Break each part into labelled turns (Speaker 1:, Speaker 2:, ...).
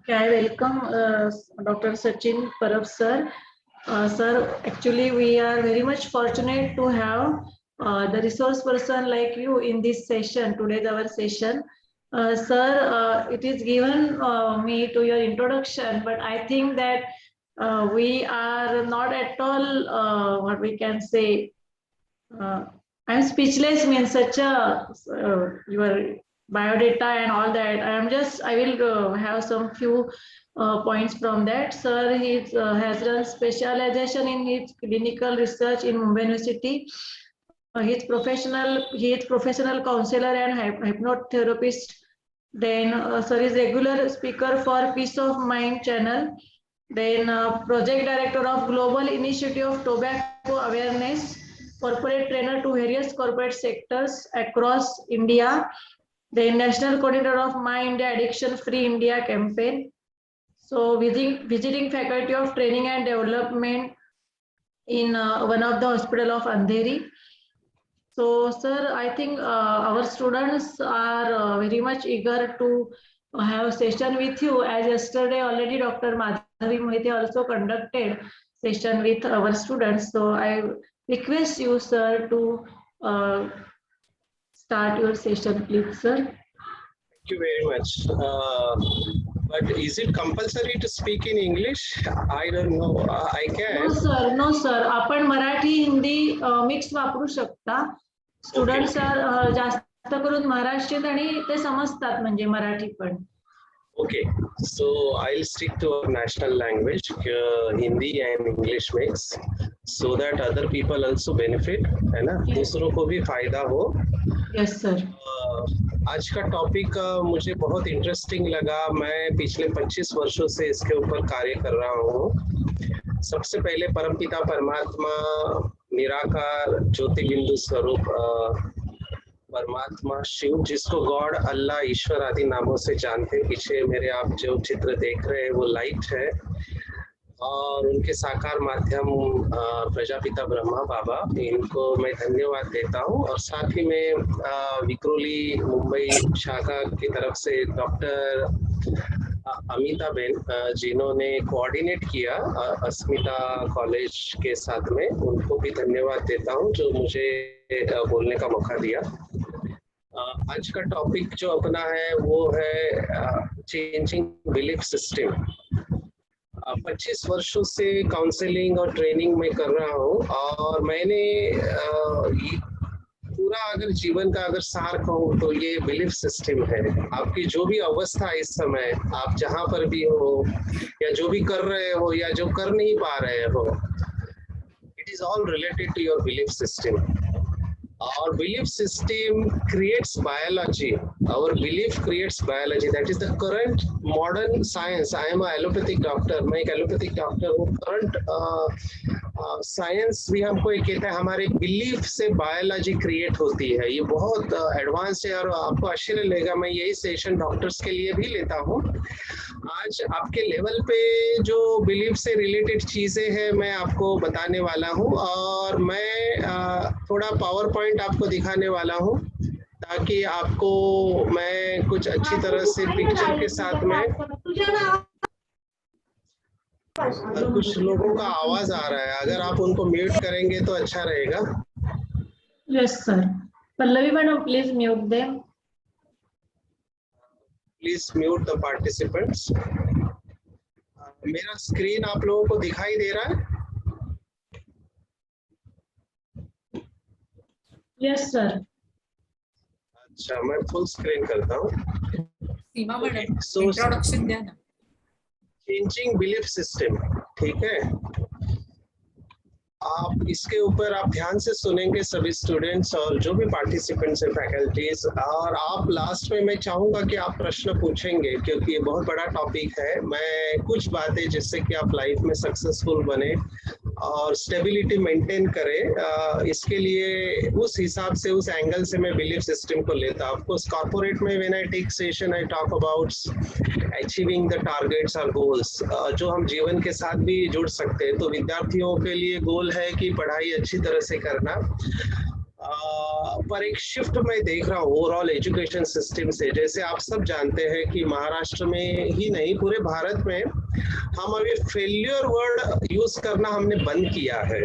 Speaker 1: Okay, I welcome Dr. Sachin Parab sir. Sir, actually we are very much fortunate to have the resource person like you in this session, today's our session. Sir, it is given me to your introduction, but I think that we are not at all, what we can say, uh, I'm speechless means such a, your biodata and all that. I will have some few points from that. Sir, he has done specialization in his clinical research in Mumbai University. He is professional counselor and hypnotherapist. Then, sir is regular speaker for Peace of Mind channel. Then, project director of Global Initiative of Tobacco Awareness, corporate trainer to various corporate sectors across India. The national coordinator of My India Addiction Free India campaign. So visiting faculty of training and development in one of the hospital of Andheri. So, sir, I think our students are very much eager to have session with you. As yesterday already, Dr. Madhavi Mohite also conducted session with our students. So, I request you, sir, to start your session, please, sir.
Speaker 2: Thank you very much. But is it compulsory to speak in English? I don't know. I can.
Speaker 1: No, sir. No, sir. आपण Marathi Hindi mix वापरू शकता. Students जास्त करून महाराष्ट्रीयन आणि ते समजतात म्हणजे मराठी पण.
Speaker 2: Okay, so I'll stick to our national language, Hindi and English mix, so that other people also benefit, है ना? दूसरों को भी फायदा हो.
Speaker 1: Yes, sir.
Speaker 2: आज का टॉपिक मुझे बहुत इंटरेस्टिंग लगा. मैं पिछले 25 वर्षों से इसके ऊपर कार्य कर रहा हूँ. सबसे पहले परमपिता परमात्मा निराकार ज्योति बिंदु स्वरूप परमात्मा शिव, जिसको गॉड, अल्लाह, ईश्वर आदि नामों से जानते हैं. पीछे मेरे आप जो चित्र देख रहे हैं वो लाइट है और उनके साकार माध्यम प्रजापिता ब्रह्मा बाबा, इनको मैं धन्यवाद देता हूँ. और साथ ही में विक्रोली मुंबई शाखा की तरफ से डॉक्टर अमिता बेन, जिन्होंने कोऑर्डिनेट किया अस्मिता कॉलेज के साथ में, उनको भी धन्यवाद देता हूँ जो मुझे बोलने का मौका दिया. आज का टॉपिक जो अपना है वो है चेंजिंग बिलीफ सिस्टम. 25 वर्षों से काउंसलिंग और ट्रेनिंग में कर रहा हूँ और मैंने पूरा अगर जीवन का अगर सार कहूँ तो ये बिलीफ सिस्टम है. आपकी जो भी अवस्था इस समय, आप जहाँ पर भी हो या जो भी कर रहे हो या जो कर नहीं पा रहे हो, it is all related to your belief system. Our belief system creates biology. Our belief creates biology. That is the current modern science. I am an allopathic doctor. मैं एक allopathic doctor हूँ. Current science भी हमको ये कहता है हमारे belief से biology create होती है. ये बहुत advanced है और आपको आश्चर्य लगेगा. मैं यही सेशन डॉक्टर्स के लिए भी लेता हूँ. आज आपके लेवल पे जो बिलीफ से रिलेटेड चीजें हैं मैं आपको बताने वाला हूँ और मैं थोड़ा पावर पॉइंट आपको दिखाने वाला हूँ ताकि आपको मैं कुछ अच्छी तरह से पिक्चर के साथ में. कुछ लोगों का आवाज आ रहा है, अगर आप उनको म्यूट करेंगे तो अच्छा रहेगा.
Speaker 1: Yes sir. Pallavi madam please mute them.
Speaker 2: Please mute the participants. मेरा स्क्रीन आप लोगों को दिखाई दे रहा है?
Speaker 1: Yes sir.
Speaker 2: अच्छा, मैं फुल स्क्रीन करता हूँ.
Speaker 3: सीमा मैडम इंट्रोडक्शन द्या ना.
Speaker 2: चेंजिंग बिलीफ सिस्टम, ठीक है. आप इसके ऊपर आप ध्यान से सुनेंगे सभी स्टूडेंट्स और जो भी पार्टिसिपेंट्स हैं, फैकल्टीज, और आप लास्ट में मैं चाहूंगा कि आप प्रश्न पूछेंगे क्योंकि ये बहुत बड़ा टॉपिक है. मैं कुछ बातें जिससे कि आप लाइफ में सक्सेसफुल बने और स्टेबिलिटी मेंटेन करें, इसके लिए उस हिसाब से, उस एंगल से मैं बिलीफ सिस्टम को लेता हूँ. ऑफकोर्स कॉर्पोरेट में when I take session I talk about achieving the targets और गोल्स, जो हम जीवन के साथ भी जुड़ सकते हैं. तो विद्यार्थियों के लिए गोल है कि पढ़ाई अच्छी तरह से करना पर एक शिफ्ट मैं देख रहा हूँ ओवरऑल एजुकेशन सिस्टम से। जैसे आप सब जानते हैं कि महाराष्ट्र में ही नहीं पूरे भारत में हम अभी फेल्योर वर्ड यूज करना हमने बंद किया है।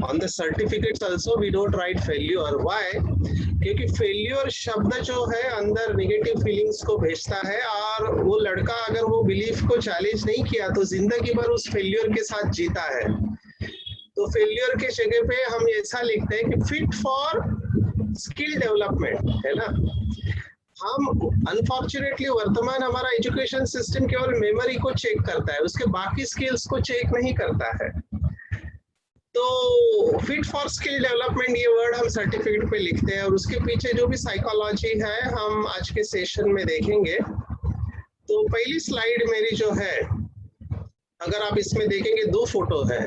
Speaker 2: On the certificates also we don't write failure. Why? क्योंकि फेल्योर शब्द जो है अंदर नेगेटिव फीलिंग्स को भेजता है, और वो लड़का अगर वो बिलीफ को चैलेंज नहीं किया तो जिंदगी भर उस फेल्योर के साथ जीता है। तो फेल्योर के जगह पे हम ऐसा लिखते हैं कि फिट फॉर स्किल डेवलपमेंट, है ना। हम अनफॉर्चुनेटली वर्तमान हमारा एजुकेशन सिस्टम केवल मेमोरी को चेक करता है, उसके बाकी स्किल्स को चेक नहीं करता है। तो फिट फॉर स्किल डेवलपमेंट ये वर्ड हम सर्टिफिकेट पे लिखते हैं, और उसके पीछे जो भी साइकोलॉजी है हम आज के सेशन में देखेंगे। तो पहली स्लाइड मेरी जो है, अगर आप इसमें देखेंगे 2 फोटो है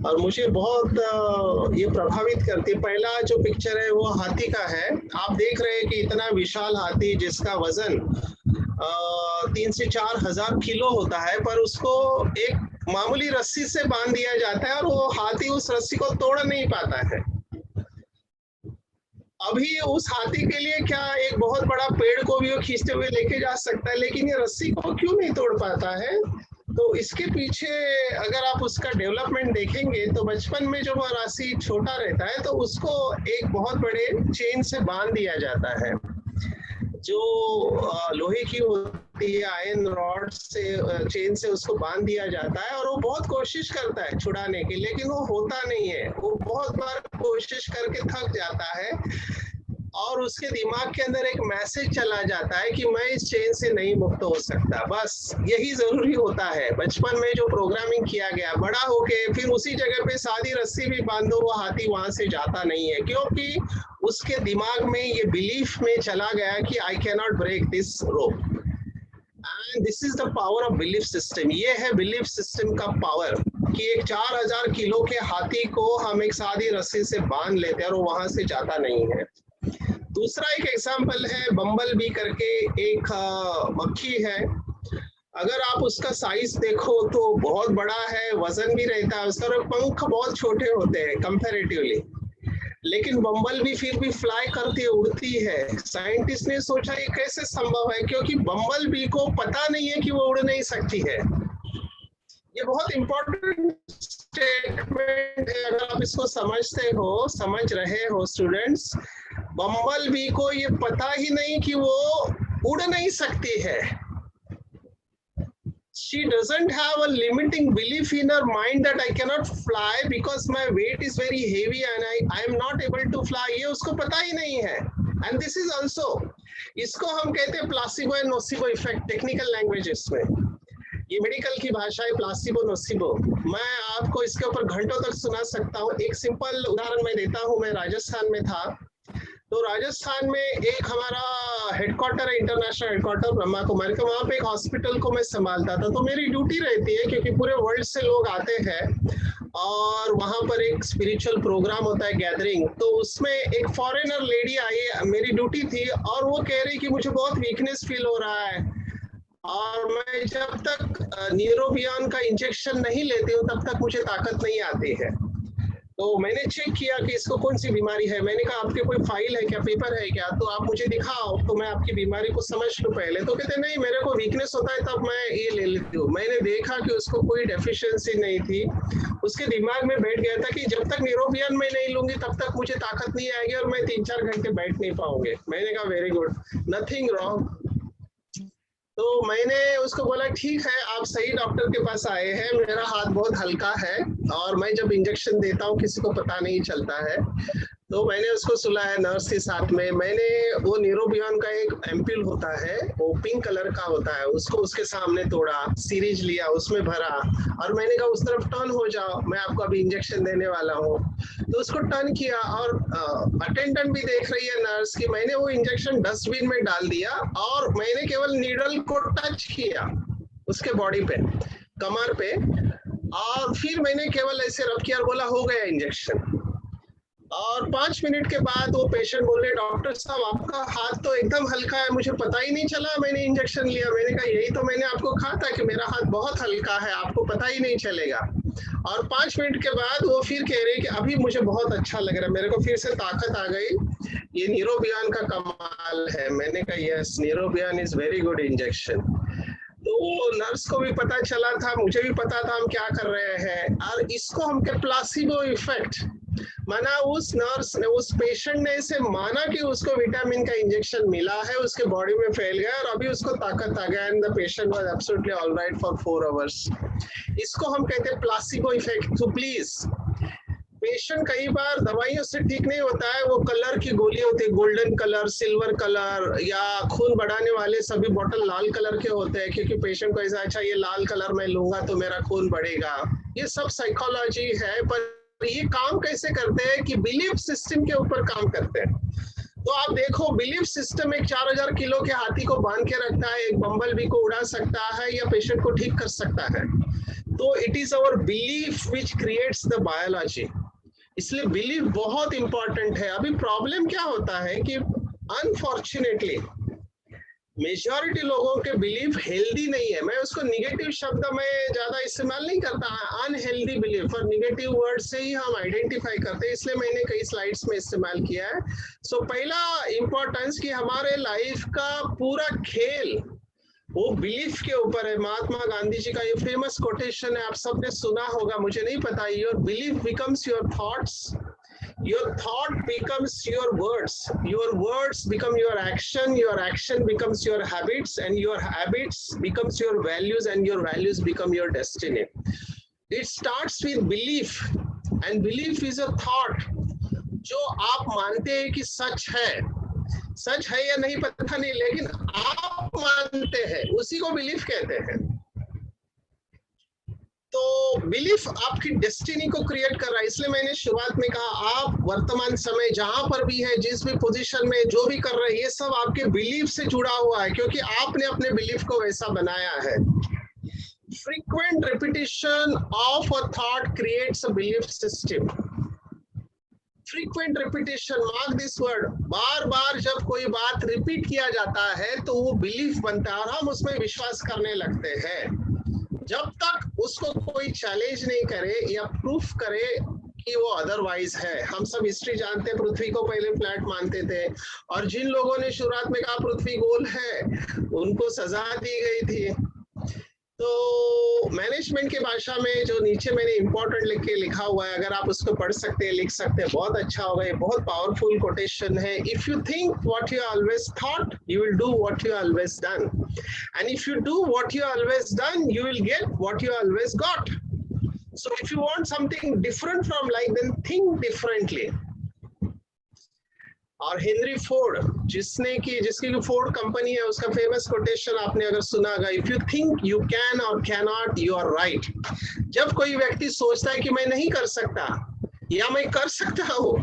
Speaker 2: और मुझे बहुत ये प्रभावित करती है। पहला जो पिक्चर है वो हाथी का है। आप देख रहे हैं कि इतना विशाल हाथी जिसका वजन 3 से 4 हजार किलो होता है, पर उसको एक मामूली रस्सी से बांध दिया जाता है और वो हाथी उस रस्सी को तोड़ नहीं पाता है। अभी उस हाथी के लिए क्या एक बहुत बड़ा पेड़ को भी वो खींचते हुए लेके जा सकता है, लेकिन ये रस्सी को क्यों नहीं तोड़ पाता है? तो इसके पीछे अगर आप उसका डेवलपमेंट देखेंगे तो बचपन में जब वो राशि छोटा रहता है तो उसको एक बहुत बड़े चेन से बांध दिया जाता है, जो लोहे की होती है, आयरन रॉड से चेन से उसको बांध दिया जाता है, और वो बहुत कोशिश करता है छुड़ाने की, लेकिन वो होता नहीं है। वो बहुत बार कोशिश करके थक जाता है और उसके दिमाग के अंदर एक मैसेज चला जाता है कि मैं इस चेन से नहीं मुक्त हो सकता। बस यही जरूरी होता है। बचपन में जो प्रोग्रामिंग किया गया, बड़ा होके फिर उसी जगह पे सादी रस्सी भी बांधो, वो हाथी वहां से जाता नहीं है, क्योंकि उसके दिमाग में ये बिलीफ में चला गया कि I can not break this rope. And this is the power of belief system. ये है बिलीफ सिस्टम का पावर कि एक 4000 किलो के हाथी को हम एक सादी रस्सी से बांध लेते हैं और वो वहां से जाता नहीं है। दूसरा एक एग्जाम्पल है, बम्बल बी करके एक मक्खी है। अगर आप उसका साइज देखो तो बहुत बड़ा है, वजन भी रहता है उसका, और पंख बहुत छोटे होते हैं कंपैरेटिवली, लेकिन बम्बल भी फिर भी फ्लाई करती है, उड़ती है। साइंटिस्ट ने सोचा ये कैसे संभव है, क्योंकि बम्बल बी को पता नहीं है कि वो उड़ नहीं सकती है। ये बहुत इंपॉर्टेंट स्टेटमेंट है। अगर आप इसको समझ रहे हो स्टूडेंट्स, बम्बल बी को ये पता ही नहीं कि वो उड़ नहीं सकती है। She doesn't have a limiting belief in her mind that I cannot fly because my weight is very heavy and I am not able to fly. ये उसको पता ही नहीं है। And this is also, इसको हम कहते हैं placebo and nocebo effect technical languages में। ये मेडिकल की भाषा है, प्लासिबो नोसिबो। मैं आपको इसके ऊपर घंटों तक सुना सकता हूँ। एक सिंपल उदाहरण मैं देता हूँ। मैं राजस्थान में था, तो राजस्थान में एक हमारा हेडक्वार्टर है, इंटरनेशनल हेडक्वार्टर ब्रह्मा कुमारी का। वहाँ पे एक हॉस्पिटल को मैं संभालता था। तो मेरी ड्यूटी रहती है, क्योंकि पूरे वर्ल्ड से लोग आते हैं और वहाँ पर एक स्पिरिचुअल प्रोग्राम होता है, गैदरिंग। तो उसमें एक फॉरेनर लेडी आई, मेरी ड्यूटी थी, और वो कह रही कि मुझे बहुत वीकनेस फील हो रहा है, और मैं जब तक न्यूरोबियन का इंजेक्शन नहीं लेती हूँ तब तक मुझे ताकत नहीं आती है। तो मैंने चेक किया कि इसको कौन सी बीमारी है। मैंने कहा आपके कोई फाइल है क्या, पेपर है क्या, तो आप मुझे दिखाओ तो मैं आपकी बीमारी को समझ लूं पहले। तो कहते नहीं, मेरे को वीकनेस होता है तब मैं ये ले लेती हूँ। मैंने देखा कि उसको कोई डेफिशिएंसी नहीं थी। उसके दिमाग में बैठ गया था कि जब तक न्यूरोबियन मैं नहीं लूंगी तब तक मुझे ताकत नहीं आएगी और मैं 3-4 घंटे बैठ नहीं पाऊंगे। मैंने कहा वेरी गुड, नथिंग रॉन्ग। तो मैंने उसको बोला ठीक है, आप सही डॉक्टर के पास आए हैं। मेरा हाथ बहुत हल्का है और मैं जब इंजेक्शन देता हूँ किसी को पता नहीं चलता है। तो मैंने उसको सुलाया नर्स के साथ में। मैंने वो न्यूरोबियन का एक एम्पिल होता है, वो पिंक कलर का होता है, उसको उसके सामने तोड़ा, सीरीज लिया, उसमें भरा, और मैंने कहा उस तरफ टर्न हो जाओ, मैं आपको अभी इंजेक्शन देने वाला हूँ। तो उसको टर्न किया और अटेंडेंट भी देख रही है नर्स की। मैंने वो इंजेक्शन डस्टबिन में डाल दिया और मैंने केवल नीडल को टच किया उसके बॉडी पे, कमर पे, और फिर मैंने केवल ऐसे रख किया और बोला हो गया इंजेक्शन। और 5 मिनट के बाद वो पेशेंट बोले डॉक्टर साहब आपका हाथ तो एकदम हल्का है, मुझे पता ही नहीं चला मैंने इंजेक्शन लिया। मैंने कहा यही तो मैंने आपको कहा था कि मेरा हाथ बहुत हल्का है, आपको पता ही नहीं चलेगा। और 5 मिनट के बाद वो फिर कह रहे कि अभी मुझे बहुत अच्छा लग रहा है, मेरे को फिर से ताकत आ गई, ये न्यूरोबियन का कमाल है। मैंने कहा yes, Neurobion is very good injection. तो नर्स को भी पता चला था, मुझे भी पता था हम क्या कर रहे हैं, और इसको हम क्या प्लासिबो इफेक्ट माना। उस नर्स ने, उस पेशेंट ने इसे माना कि उसको विटामिन का इंजेक्शन मिला है, उसके बॉडी में फैल गया और अभी उसको ताकत आ गया, and the patient was absolutely alright for 4 hours. इसको हम कहते हैं प्लासिबो इफेक्ट। तो प्लीज, पेशेंट कई बार दवाइयों से ठीक नहीं होता है, वो कलर की गोली होती है, गोल्डन कलर, सिल्वर कलर, या खून बढ़ाने वाले सभी बोतल लाल कलर के होते हैं, क्योंकि पेशेंट को ऐसा, अच्छा ये लाल कलर मैं लूंगा तो मेरा खून बढ़ेगा। ये सब साइकोलॉजी है, पर ये काम कैसे करते हैं कि बिलीफ सिस्टम के ऊपर काम करते हैं। तो आप देखो, बिलीफ सिस्टम एक 4000 किलो के हाथी को बांध के रखता है, एक बम्बल बी को उड़ा सकता है या पेशेंट को ठीक कर सकता है। तो it is our belief which creates the biology. इसलिए बिलीफ बहुत इंपॉर्टेंट है। अभी प्रॉब्लम क्या होता है कि अनफॉर्चुनेटली मेजॉरिटी लोगों के बिलीफ हेल्दी नहीं है। मैं उसको निगेटिव शब्द में ज्यादा इस्तेमाल नहीं करता, अनहेल्दी बिलीफ और निगेटिव वर्ड से ही हम आइडेंटिफाई करते हैं, इसलिए मैंने कई स्लाइड्स में इस्तेमाल किया है। सो पहला इंपॉर्टेंस कि हमारे लाइफ का पूरा खेल वो बिलीफ के ऊपर है। महात्मा गांधी जी का ये फेमस कोटेशन है, आप सबने सुना होगा, मुझे नहीं पता। Your belief becomes your thoughts, your thought becomes your words become your action becomes your habits, and your habits becomes your values, and your values become your destiny. It starts with belief, and belief is a thought जो आप मानते हैं कि सच है या नहीं पता नहीं, लेकिन आप मानते हैं, उसी को बिलीफ कहते हैं। तो बिलीफ आपकी डेस्टिनी को क्रिएट कर रहा है। इसलिए मैंने शुरुआत में कहा, आप वर्तमान समय जहां पर भी है, जिस भी पोजीशन में जो भी कर रहे हैं, ये सब आपके बिलीफ से जुड़ा हुआ है, क्योंकि आपने अपने बिलीफ को वैसा बनाया है। Frequent repetition of a thought creates a belief system. Frequent repetition, mark this word, बार बार जब कोई बात रिपीट किया जाता है तो वो बिलीफ बनता है और हम उसमें विश्वास करने लगते हैं। जब तक उसको कोई चैलेंज नहीं करे या प्रूफ करे कि वो अदरवाइज है। हम सब हिस्ट्री जानते हैं, पृथ्वी को पहले फ्लैट मानते थे, और जिन लोगों ने शुरुआत में कहा पृथ्वी गोल है, उनको सजा दी गई थी। तो मैनेजमेंट की भाषा में जो नीचे मैंने इंपॉर्टेंट लिख के लिखा हुआ है, अगर आप उसको पढ़ सकते हैं, लिख सकते हैं, बहुत अच्छा होगा। ये बहुत पावरफुल कोटेशन है। If you think what you always thought, you will do what you always done, and if you do what you always done, you will get what you always got. So if you want something different from life, then think differently. और Henry Ford, जिसकी Ford company है, उसका famous quotation आपने अगर सुना होगा, if you think you can और cannot, you are right. जब कोई व्यक्ति सोचता है कि मैं नहीं कर सकता या मैं कर सकता हूँ,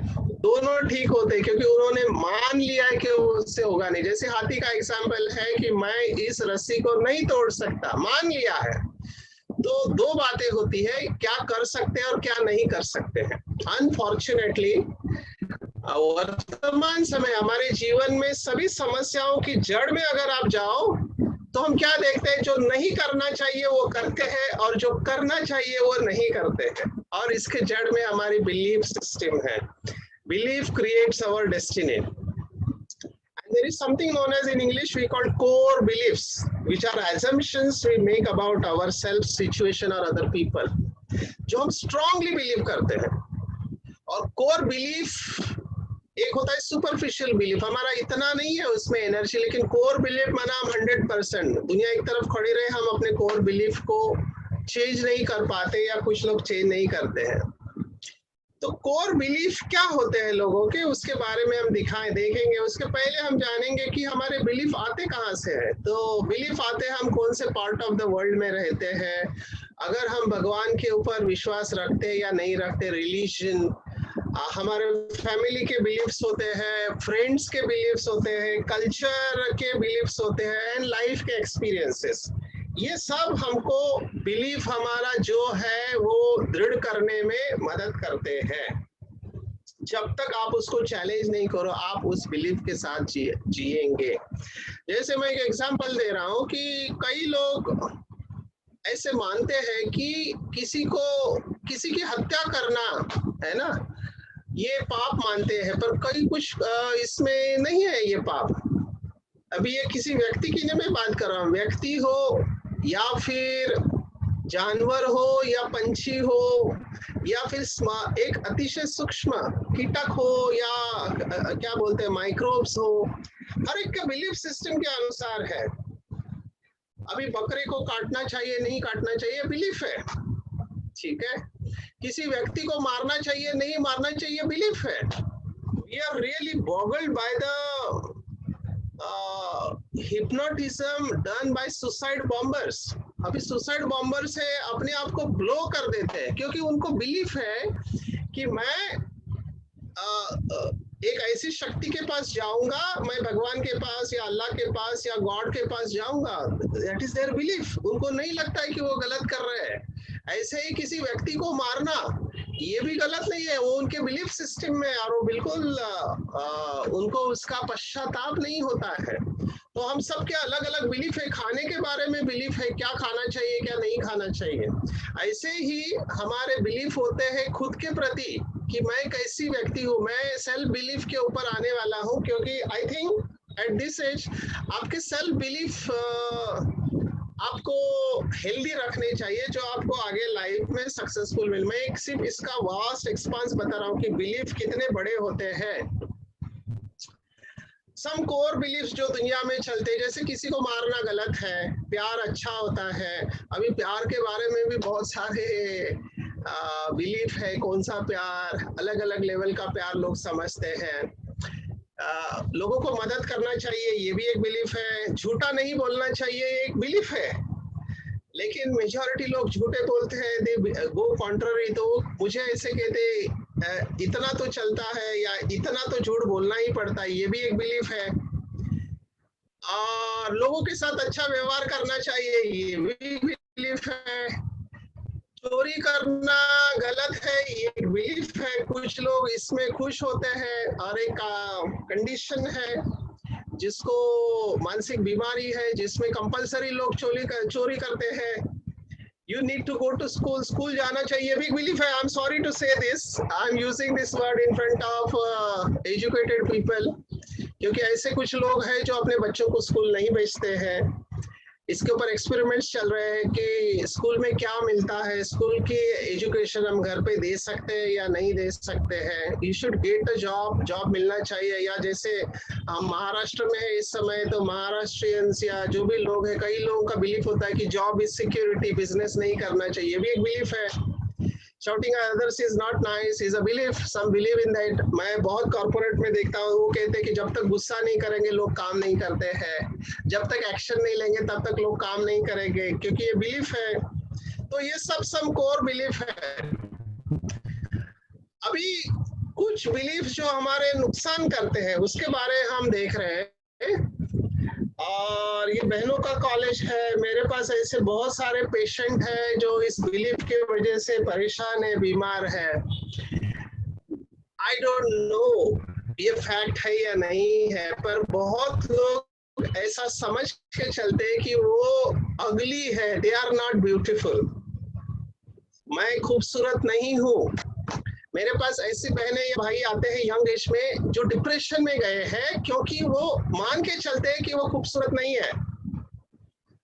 Speaker 2: दोनों ठीक होते हैं, क्योंकि उन्होंने मान लिया है कि उससे होगा नहीं। जैसे हाथी का एग्जाम्पल है कि मैं इस रस्सी को नहीं तोड़ सकता, मान लिया है। तो दो बातें होती है, क्या कर सकते हैं और क्या नहीं कर सकते हैं। अनफॉर्चुनेटली वर्तमान समय हमारे जीवन में सभी समस्याओं की जड़ में अगर आप जाओ तो हम क्या देखते हैं, जो नहीं करना चाहिए वो करते हैं और जो करना चाहिए वो नहीं करते हैं, और इसके जड़ में हमारी बिलीफ सिस्टम है। Belief creates our destiny. And there is something known as, in English we call core beliefs, which are assumptions we make about ourselves, situation or other people, जो हम strongly believe करते हैं। और core belief एक होता है superficial belief, हमारा इतना नहीं है उसमें एनर्जी, लेकिन कोर बिलीफ माना हम 100%, दुनिया एक तरफ खड़ी रहे, हम अपने कोर बिलीफ को चेंज नहीं कर पाते या कुछ लोग चेंज नहीं करते हैं। तो कोर बिलीफ क्या होते हैं लोगों के, उसके बारे में हम देखेंगे। उसके पहले हम जानेंगे कि हमारे बिलीफ आते कहाँ से हैं। तो बिलीफ आते हैं हम कौन से पार्ट ऑफ द वर्ल्ड में रहते हैं, अगर हम भगवान के ऊपर विश्वास रखते हैं या नहीं रखते, रिलीजन, हमारे फैमिली के बिलीफ्स होते हैं, फ्रेंड्स के बिलीफ्स होते हैं, कल्चर के बिलीफ्स होते हैं, एंड लाइफ के एक्सपीरियंसेस। ये सब हमको बिलीफ हमारा जो है वो दृढ़ करने में मदद करते हैं। जब तक आप उसको चैलेंज नहीं करो, आप उस बिलीफ के साथ जिएंगे। जैसे मैं एक एग्जांपल दे रहा हूँ कि कई लोग ऐसे मानते हैं कि किसी को किसी की हत्या करना है ना, ये पाप मानते हैं, पर कई कुछ इसमें नहीं है ये पाप। अभी ये किसी व्यक्ति की नहीं मैं बात कर रहा हूँ, व्यक्ति हो या फिर जानवर हो या पंछी हो या फिर एक अतिशय सूक्ष्म कीटक हो या क्या बोलते हैं माइक्रोब्स हो, हर एक का बिलीफ सिस्टम के अनुसार है। अभी बकरे को काटना चाहिए नहीं काटना चाहिए बिलीफ है, ठीक है। किसी व्यक्ति को मारना चाहिए नहीं मारना चाहिए बिलीफ है। We are really boggled by the hypnotism done by suicide bombers. अभी सुसाइड बॉम्बर्स है अपने आप को ब्लो कर देते हैं क्योंकि उनको बिलीफ है कि मैं एक ऐसी शक्ति के पास जाऊंगा, मैं भगवान के पास या अल्लाह के पास या गॉड के पास जाऊंगा। That is their belief. उनको नहीं लगता है कि वो गलत कर रहे हैं। ऐसे ही किसी व्यक्ति को मारना ये भी गलत नहीं है, वो उनके बिलीफ सिस्टम में, और वो बिल्कुल उनको उसका पश्चाताप नहीं होता है। तो हम सबके अलग अलग बिलीफ है, खाने के बारे में बिलीफ है, क्या खाना चाहिए क्या नहीं खाना चाहिए। ऐसे ही हमारे बिलीफ होते हैं खुद के प्रति कि मैं कैसी व्यक्ति हूँ। मैं सेल्फ बिलीफ के ऊपर आने वाला हूँ क्योंकि I think at this age आपके सेल्फ बिलीफ आपको हेल्दी रखने चाहिए जो आपको आगे लाइफ में सक्सेसफुल मिले। मैं एक सिर्फ इसका वास्ट एक्सपांस बता रहा हूँ कि बिलीफ कितने बड़े होते हैं। सम कोर बिलीफ्स जो दुनिया में चलते हैं, जैसे किसी को मारना गलत है, प्यार अच्छा होता है। अभी प्यार के बारे में भी बहुत सारे बिलीफ है, कौन सा प्यार, अलग अलग लेवल का प्यार लोग समझते हैं। लोगों को मदद करना चाहिए, ये भी एक बिलीफ है। झूठा नहीं बोलना चाहिए, एक बिलीफ है। लेकिन मेजॉरिटी लोग झूठे बोलते हैं, दे गो कॉन्ट्ररी। तो मुझे ऐसे कहते इतना तो चलता है या इतना तो झूठ बोलना ही पड़ता है, ये भी एक बिलीफ है। और लोगों के साथ अच्छा व्यवहार करना चाहिए, ये भी बिलीफ है। चोरी करना गलत है, ये एक बिलीफ है। कुछ लोग इसमें खुश होते हैं। और एक कंडीशन है जिसको मानसिक बीमारी है, जिसमें कंपलसरी लोग चोरी करते हैं। You need to go to school, school जाना चाहिए, भी बिलीफ है। I am sorry to say this, I am using this word in front of educated people, क्योंकि ऐसे कुछ लोग हैं जो अपने बच्चों को स्कूल नहीं भेजते हैं। इसके ऊपर एक्सपेरिमेंट्स चल रहे हैं कि स्कूल में क्या मिलता है, स्कूल की एजुकेशन हम घर पे दे सकते हैं या नहीं दे सकते हैं। You should get a job, job मिलना चाहिए। या जैसे हम महाराष्ट्र में है इस समय, तो महाराष्ट्रियंस या जो भी लोग हैं, कई लोगों का बिलीफ होता है कि जॉब इज सिक्योरिटी, बिजनेस नहीं करना चाहिए, ये भी एक बिलीफ है। Shouting at others is not nice, is a belief. Some believe in that. मैं बहुत कॉर्पोरेट में देखता हूँ, वो कहते हैं कि जब तक गुस्सा नहीं करेंगे लोग काम नहीं करते हैं, जब तक एक्शन नहीं लेंगे तब तक लोग काम नहीं करेंगे, क्योंकि ये बिलीफ है। तो ये सब सम कोर बिलीफ है। अभी कुछ बिलीफ जो हमारे नुकसान करते हैं उसके बारे में हम देख रहे हैं। और ये बहनों का कॉलेज है, मेरे पास ऐसे बहुत सारे पेशेंट हैं जो इस बिलीफ के वजह से परेशान है, बीमार है। आई डोंट नो ये फैक्ट है या नहीं है, पर बहुत लोग ऐसा समझ के चलते हैं कि वो अगली है, दे आर नॉट ब्यूटीफुल, मैं खूबसूरत नहीं हूँ। मेरे पास ऐसी बहनें या भाई आते हैं यंग एज में जो डिप्रेशन में गए हैं क्योंकि वो मान के चलते हैं कि वो खूबसूरत नहीं है।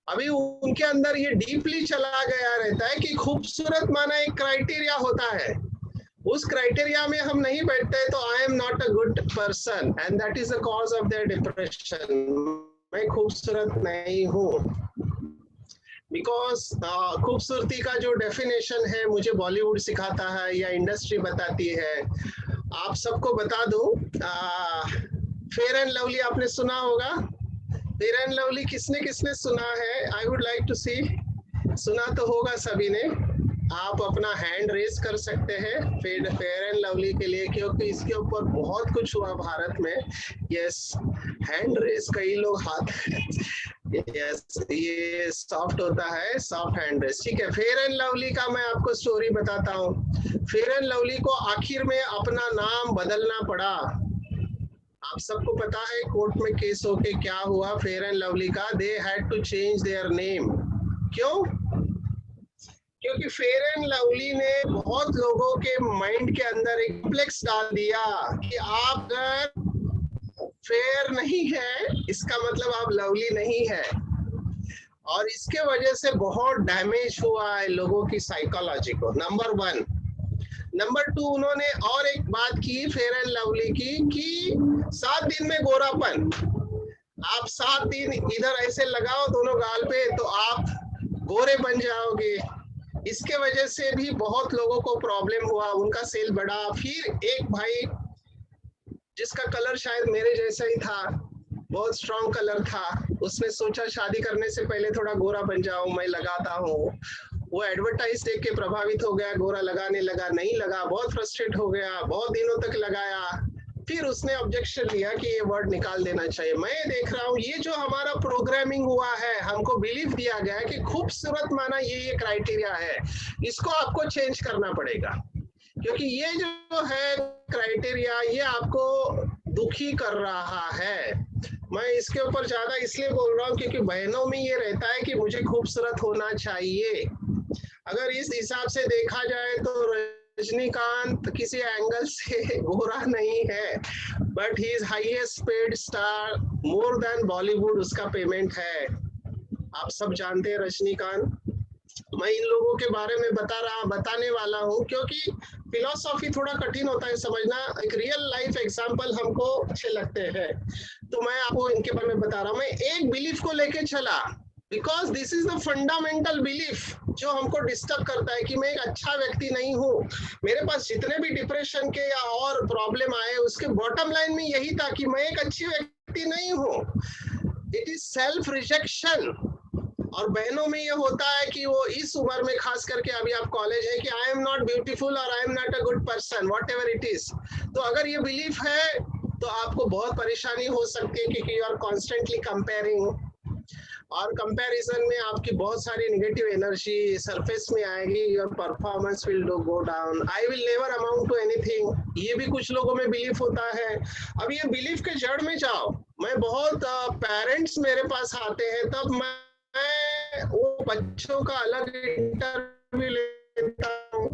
Speaker 2: अभी उनके अंदर ये डीपली चला गया रहता है कि खूबसूरत माना एक क्राइटेरिया होता है, उस क्राइटेरिया में हम नहीं बैठते तो आई am not a good person and that is the cause of their depression. मैं खूबसूरत नहीं हूँ। बिकॉज खूबसूरती का जो डेफिनेशन है मुझे बॉलीवुड सिखाता है या इंडस्ट्री बताती है। आप सबको बता दूं, फेयर एंड लवली आपने सुना होगा। फेयर एंड लवली किसने किसने सुना है? आई वुड लाइक टू सी। सुना तो होगा सभी ने। आप अपना हैंड रेज कर सकते हैं फेयर एंड लवली के लिए, क्योंकि इसके ऊपर बहुत कुछ हुआ भारत में। यस, हैंड रेज, कई लोग हाथ यस, ये सॉफ्ट होता है, सॉफ्ट हैंड रेस। ठीक है, फेयर एंड लवली का मैं आपको स्टोरी बताता हूँ। फेयर एंड लवली को आखिर में अपना नाम बदलना पड़ा। आप सबको पता है कोर्ट में केस होके क्या हुआ फेयर एंड लवली का, they had to change their name. क्यों? क्योंकि फेयर एंड लवली ने बहुत लोगों के माइंड के अंदर एक कॉम्प्लेक्स डाल दिया कि आप अगर फेयर नहीं है इसका मतलब आप लवली नहीं है, और इसके वजह से बहुत डैमेज हुआ है लोगों की साइकोलॉजी को। नंबर 1। नंबर 2, उन्होंने और एक बात की फेयर एंड लवली की कि 7 दिन में गोरापन, आप 7 दिन इधर ऐसे लगाओ दोनों गाल पे तो आप गोरे बन जाओगे। इसके वजह से भी बहुत लोगों को प्रॉब्लम हुआ, उनका सेल बढ़ा। फिर एक भाई जिसका कलर शायद मेरे जैसा ही था, बहुत स्ट्रॉन्ग कलर था, उसने सोचा शादी करने से पहले थोड़ा गोरा बन जाऊं, मैं लगाता हूँ। वो एडवर्टाइज देख के प्रभावित हो गया, गोरा लगाने लगा, नहीं लगा, बहुत फ्रस्ट्रेट हो गया, बहुत दिनों तक लगाया। फिर उसने ऑब्जेक्शन लिया कि ये वर्ड निकाल देना चाहिए। मैं देख रहा हूँ ये जो हमारा प्रोग्रामिंग हुआ है, हमको बिलीफ दिया गया है कि खूबसूरत माना ये क्राइटेरिया है, इसको आपको चेंज करना पड़ेगा, क्योंकि ये जो है क्राइटेरिया ये आपको दुखी कर रहा है। मैं इसके ऊपर ज्यादा इसलिए बोल रहा हूँ क्योंकि बहनों में ये रहता है कि मुझे खूबसूरत होना चाहिए। अगर इस हिसाब से देखा जाए तो रजनीकांत किसी एंगल से गोरा नहीं है, but he is highest paid star, more than Bollywood उसका पेमेंट है। आप सब जानते हैं रजनीकांत। मैं इन लोगों के बारे में बताने वाला हूँ क्योंकि फिलॉसफी थोड़ा कठिन होता है समझना, एक रियल लाइफ एग्जांपल हमको अच्छे लगते हैं, तो मैं आपको इनके बारे में बता रहा हूँ। मैं एक बिलीफ को लेके चला, because this is the fundamental belief जो हमको डिस्टर्ब करता है कि मैं एक अच्छा व्यक्ति नहीं हूँ। मेरे पास जितने भी डिप्रेशन के या और प्रॉब्लम आए, उसके बॉटम लाइन में यही था कि मैं एक अच्छी व्यक्ति नहीं हूँ। It is self rejection. और बहनों में ये होता है कि वो इस उम्र में, खास करके अभी आप कॉलेज है, कि आई एम नॉट ब्यूटीफुल और आई am not a good person, what ever it is. तो अगर ये बिलीफ है तो आपको बहुत परेशानी हो सकती है क्योंकि यू आर कॉन्स्टेंटली कंपेयरिंग, और कंपैरिजन में आपकी बहुत सारी नेगेटिव एनर्जी सरफेस में आएगी, your performance will go down, I will never amount to anything. ये भी कुछ लोगों में बिलीफ होता है। अब ये बिलीफ के जड़ में जाओ। मैं बहुत पेरेंट्स मेरे पास आते हैं, तब मैं वो बच्चों का अलग इंटरव्यू लेता हूँ।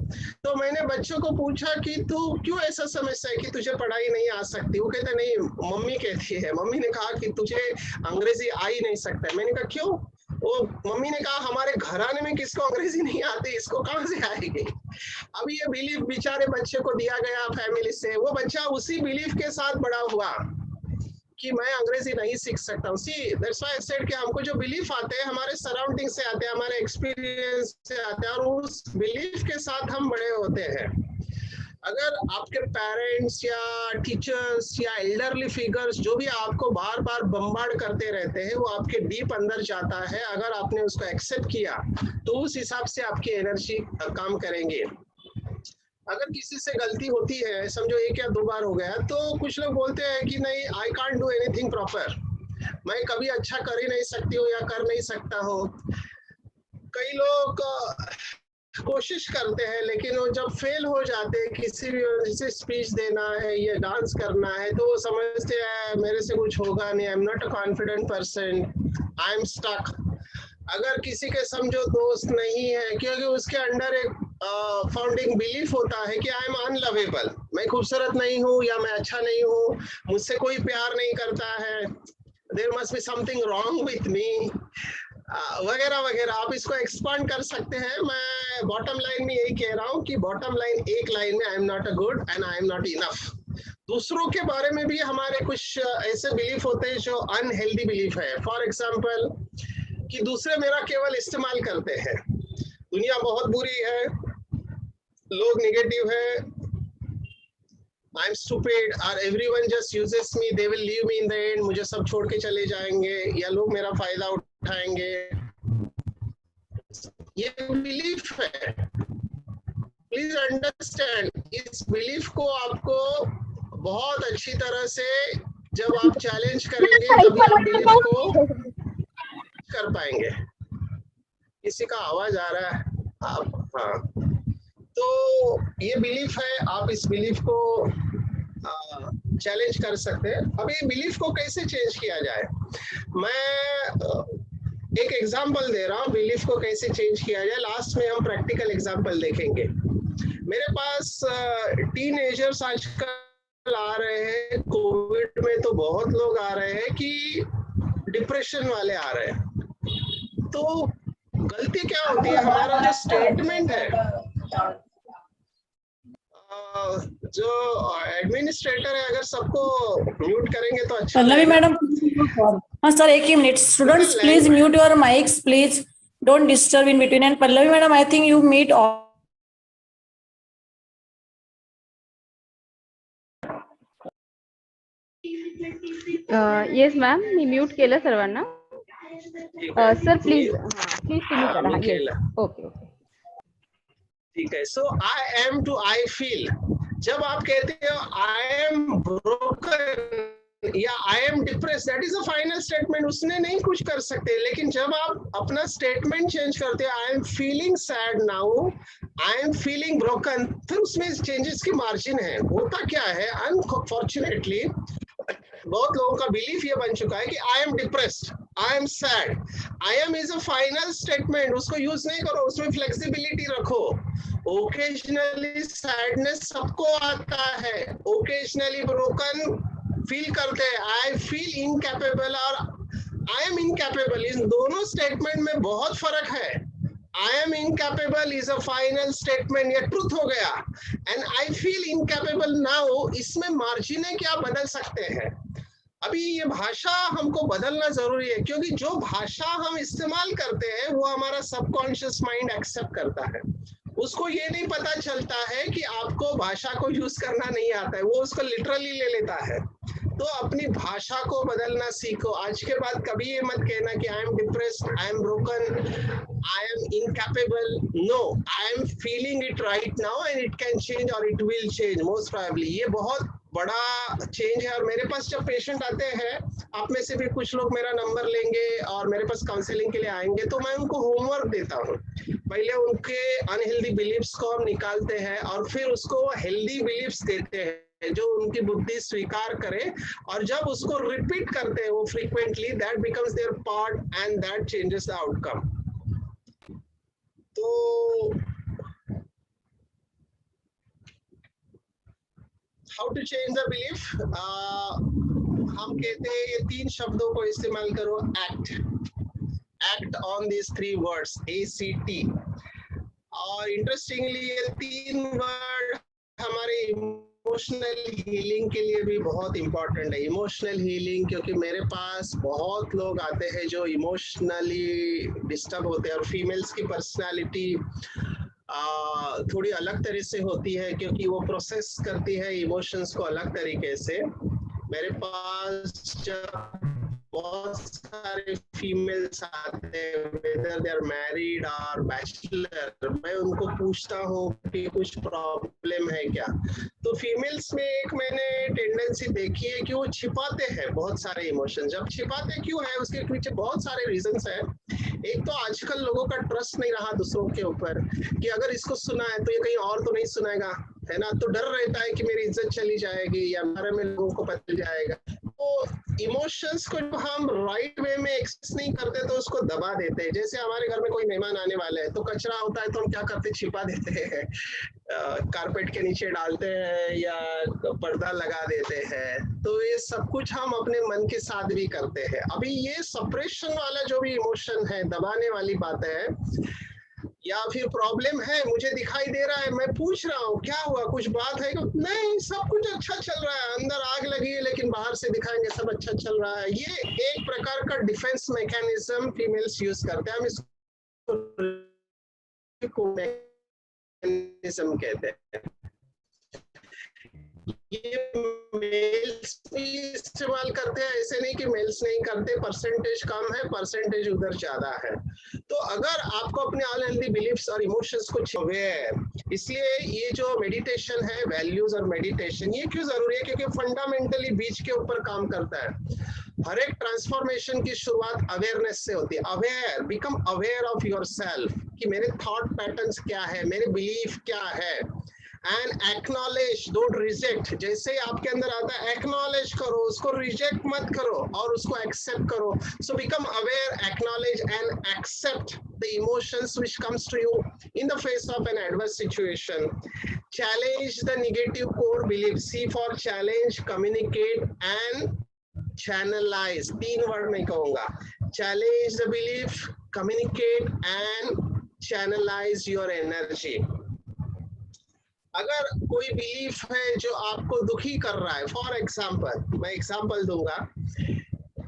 Speaker 2: तो मैंने बच्चों को पूछा कि तू क्यों ऐसा समझता है कि तुझे पढ़ाई नहीं आ सकती? वो कहते नहीं, मम्मी कहती है। मम्मी ने कहा कि तुझे अंग्रेजी आ ही नहीं सकता है। मैंने कहा क्यों? वो मम्मी ने कहा हमारे घराने में किसको अंग्रेजी नहीं आती, इसको कहाँ से आएगी? अब ये बिलीफ बेचारे बच्चे को दिया गया फैमिली से, वो बच्चा उसी बिलीफ के साथ बड़ा हुआ कि मैं अंग्रेजी नहीं सीख सकता हूँ। See that's why I said कि हमको जो बिलीफ आते हैं हमारे सराउंडिंग से आते हैं, हमारे एक्सपीरियंस से आते हैं, और उस बिलीफ के साथ हम बड़े होते हैं। अगर आपके पेरेंट्स या टीचर्स या एल्डरली फिगर्स जो भी आपको बार बार बम्बार्ड करते रहते हैं, वो आपके डीप अंदर जाता है। अगर आपने उसको एक्सेप्ट किया तो उस हिसाब से आपकी एनर्जी काम करेंगे। अगर किसी से गलती होती है, समझो 1 या 2 बार हो गया, तो कुछ लोग बोलते हैं कि नहीं, I can't do anything proper, मैं कभी अच्छा कर ही नहीं सकती हूँ या कर नहीं सकता हूँ। कई लोग कोशिश करते हैं, लेकिन वो जब फेल हो जाते हैं, किसी भी जैसे स्पीच देना है या डांस करना है, तो वो समझते हैं मेरे से कुछ होगा नहीं, I am not a confident person, I am stuck. अगर किसी के समझो दोस्त नहीं है, क्योंकि उसके अंडर एक फाउंडिंग बिलीफ होता है कि आई एम अनलवेबल, मैं खूबसूरत नहीं हूँ या मैं अच्छा नहीं हूँ, मुझसे कोई प्यार नहीं करता है, there must be something wrong with me, वगैरह वगैरह। आप इसको एक्सपांड कर सकते हैं। मैं बॉटम लाइन में यही कह रहा हूँ कि बॉटम लाइन एक लाइन में, आई am not a good and I am not enough. दूसरों के बारे में भी हमारे कुछ ऐसे बिलीफ होते हैं जो अनहेल्दी बिलीफ है। फॉर एग्जाम्पल कि दूसरे मेरा केवल इस्तेमाल करते हैं, दुनिया बहुत बुरी है, लोग नेगेटिव है, आई एम स्टूपिड, और everyone just uses me, they will leave me in the end, मुझे सब छोड़ के चले जाएंगे या लोग मेरा फायदा उठाएंगे। ये बिलीफ है। प्लीज अंडरस्टैंड, इस बिलीफ को आपको बहुत अच्छी तरह से जब आप चैलेंज करेंगे तभी आप बिलीफ को कर पाएंगे। किसी का आवाज आ रहा है आप? हाँ, तो ये बिलीफ है, आप इस बिलीफ को चैलेंज कर सकते हैं। अब ये बिलीफ को कैसे चेंज किया जाए? मैं एक एग्जांपल दे रहा हूँ बिलीफ को कैसे चेंज किया जाए। लास्ट में हम प्रैक्टिकल एग्जांपल देखेंगे। मेरे पास टीनेजर्स आजकल आ रहे हैं, कोविड में तो बहुत लोग आ रहे हैं कि डिप्रेशन वाले आ रहे हैं। तो गलती क्या होती है, हमारा जो स्टेटमेंट है, जो एडमिनिस्ट्रेटर है, अगर सबको म्यूट करेंगे तो अच्छा
Speaker 4: पल्लवी
Speaker 2: रहेगा।
Speaker 4: मैडम, हाँ सर, एक ही minute. Students please mute your mics, please don't disturb in between. And Pallavi madam, I think you meet all.
Speaker 5: Yes ma'am, मी म्यूट केलं सर्वांना. सर प्लीज प्लीज तुम्ही करा. ओके ओके,
Speaker 2: ठीक है। So I am to I feel, जब आप कहते हो आई एम ब्रोकन या I am depress, that is a final statement, उसने नहीं कुछ कर सकते। लेकिन जब आप अपना स्टेटमेंट चेंज करते हो, I am feeling sad now, I am feeling broken, फिर उसमें चेंजेस की मार्जिन है। होता क्या है, अनफॉर्चुनेटली बहुत लोगों का बिलीफ ये बन चुका है कि I am depressed, I am sad. I am is a final statement, उसको यूज नहीं करो, उसमें फ्लेक्सिबिलिटी रखो। ओकेजनली सैडनेस सबको आता है, ओकेजनली ब्रोकन फील करते हैं। आई फील इनकैपेबल और आई एम इनकैपेबल, इन दोनों स्टेटमेंट में बहुत फर्क है। I am incapable is a final statement, ये ट्रूथ हो गया। And I feel incapable now, इसमें मार्जिनें क्या बदल सकते हैं। अभी ये भाषा हमको बदलना जरूरी है, क्योंकि जो भाषा हम इस्तेमाल करते हैं वो हमारा सबकॉन्शियस माइंड एक्सेप्ट करता है। उसको ये नहीं पता चलता है कि आपको भाषा को यूज करना नहीं आता है, वो उसको लिटरली ले लेता है। तो अपनी भाषा को बदलना सीखो। आज के बाद कभी ये मत कहना कि I am depressed, I am broken, I am incapable. No, I am feeling it right now and it can change और it will change most probably. ये बहुत बड़ा चेंज है। और मेरे पास जब पेशेंट आते हैं, आप में से भी कुछ लोग मेरा नंबर लेंगे और मेरे पास काउंसलिंग के लिए आएंगे, तो मैं उनको होमवर्क देता हूँ। पहले उनके अनहेल्दी बिलीफ्स को हम निकालते हैं और फिर उसको हेल्दी बिलीफ्स देते हैं जो उनकी बुद्धि स्वीकार करे। और जब उसको रिपीट करते हैं वो frequently, that becomes their part and that changes the outcome. तो how to change the belief, हम कहते हैं ये 3 शब्दों को इस्तेमाल करो। Act on this 3 words, ACT। और इंटरेस्टिंगली ये 3 वर्ड हमारे इमोशनल हीलिंग के लिए भी बहुत इंपॉर्टेंट है। इमोशनल हीलिंग, क्योंकि मेरे पास बहुत लोग आते हैं जो इमोशनली डिस्टर्ब होते हैं, और फीमेल्स की पर्सनालिटी थोड़ी अलग तरह से होती है, क्योंकि वो प्रोसेस करती है इमोशंस को अलग तरीके से। मेरे पास जब बहुत सारे फीमेल्स आते हैं, वेदर दे आर मैरिड और बैचलर, मैं उनको पूछता हूँ कि कुछ प्रॉब्लम है क्या। तो फीमेल्स में एक मैंने टेंडेंसी देखी है कि वो छिपाते हैं बहुत सारे इमोशन। जब छिपाते क्यों है, उसके पीछे बहुत सारे रीजंस हैं। एक तो आजकल लोगों का ट्रस्ट नहीं रहा दूसरों के ऊपर, कि अगर इसको सुना है तो ये कहीं और तो नहीं सुनाएगा, है ना। तो डर रहता है कि मेरी इज्जत चली जाएगी या बारे में लोगों को पता जाएगा। तो इमोशंस को जब हम राइट वे में एक्सप्रेस नहीं करते तो उसको दबा देते हैं। जैसे हमारे घर में कोई मेहमान आने वाले हैं तो कचरा होता है तो हम क्या करते हैं, छिपा देते हैं, कारपेट के नीचे डालते हैं या पर्दा लगा देते हैं। तो ये सब कुछ हम अपने मन के साथ भी करते हैं। अभी ये सप्रेशन वाला जो भी इमोशन है, दबाने वाली बात है, या फिर प्रॉब्लम है, मुझे दिखाई दे रहा है, मैं पूछ रहा हूँ क्या हुआ, कुछ बात है? नहीं, सब कुछ अच्छा चल रहा है, अंदर आग लगी है लेकिन बाहर से दिखाएंगे सब अच्छा चल रहा है। ये एक प्रकार का डिफेंस मैकेनिज्म फीमेल्स यूज करते हैं। हम इसको मैकेनिज्म कहते हैं। ये मेल्स भी इस्तेमाल करते हैं, ऐसे नहीं कि मेल्स नहीं करते। परसेंटेज कम है, परसेंटेज उधर ज्यादा है। तो अगर आपको अपने अनहेल्दी बिलीफ्स और इमोशंस को छुए है, इसलिए ये जो मेडिटेशन है, वैल्यूज और मेडिटेशन, ये क्यों जरूरी है? क्योंकि फंडामेंटली बीच के ऊपर काम करता है। हर एक ट्रांसफॉर्मेशन की शुरुआत अवेयरनेस से होती है। Aware, become aware of yourself कि मेरे थॉट पैटर्न्स क्या है, मेरे बिलीफ क्या है, एंड एक्नॉलेज, डोंट रिजेक्ट। जैसे ही आपके अंदर आता है एक्नॉलेज करो, उसको रिजेक्ट मत करो और उसको एक्सेप्ट करो। So become aware, acknowledge and accept the emotions which comes to you in the face of an adverse situation. Challenge the negative core beliefs. C for challenge, communicate and channelize. 3 word मैं कहूंगा, challenge the belief, communicate and channelize your energy. अगर कोई belief है जो आपको दुखी कर रहा है, फॉर एग्जाम्पल मैं एग्जाम्पल दूंगा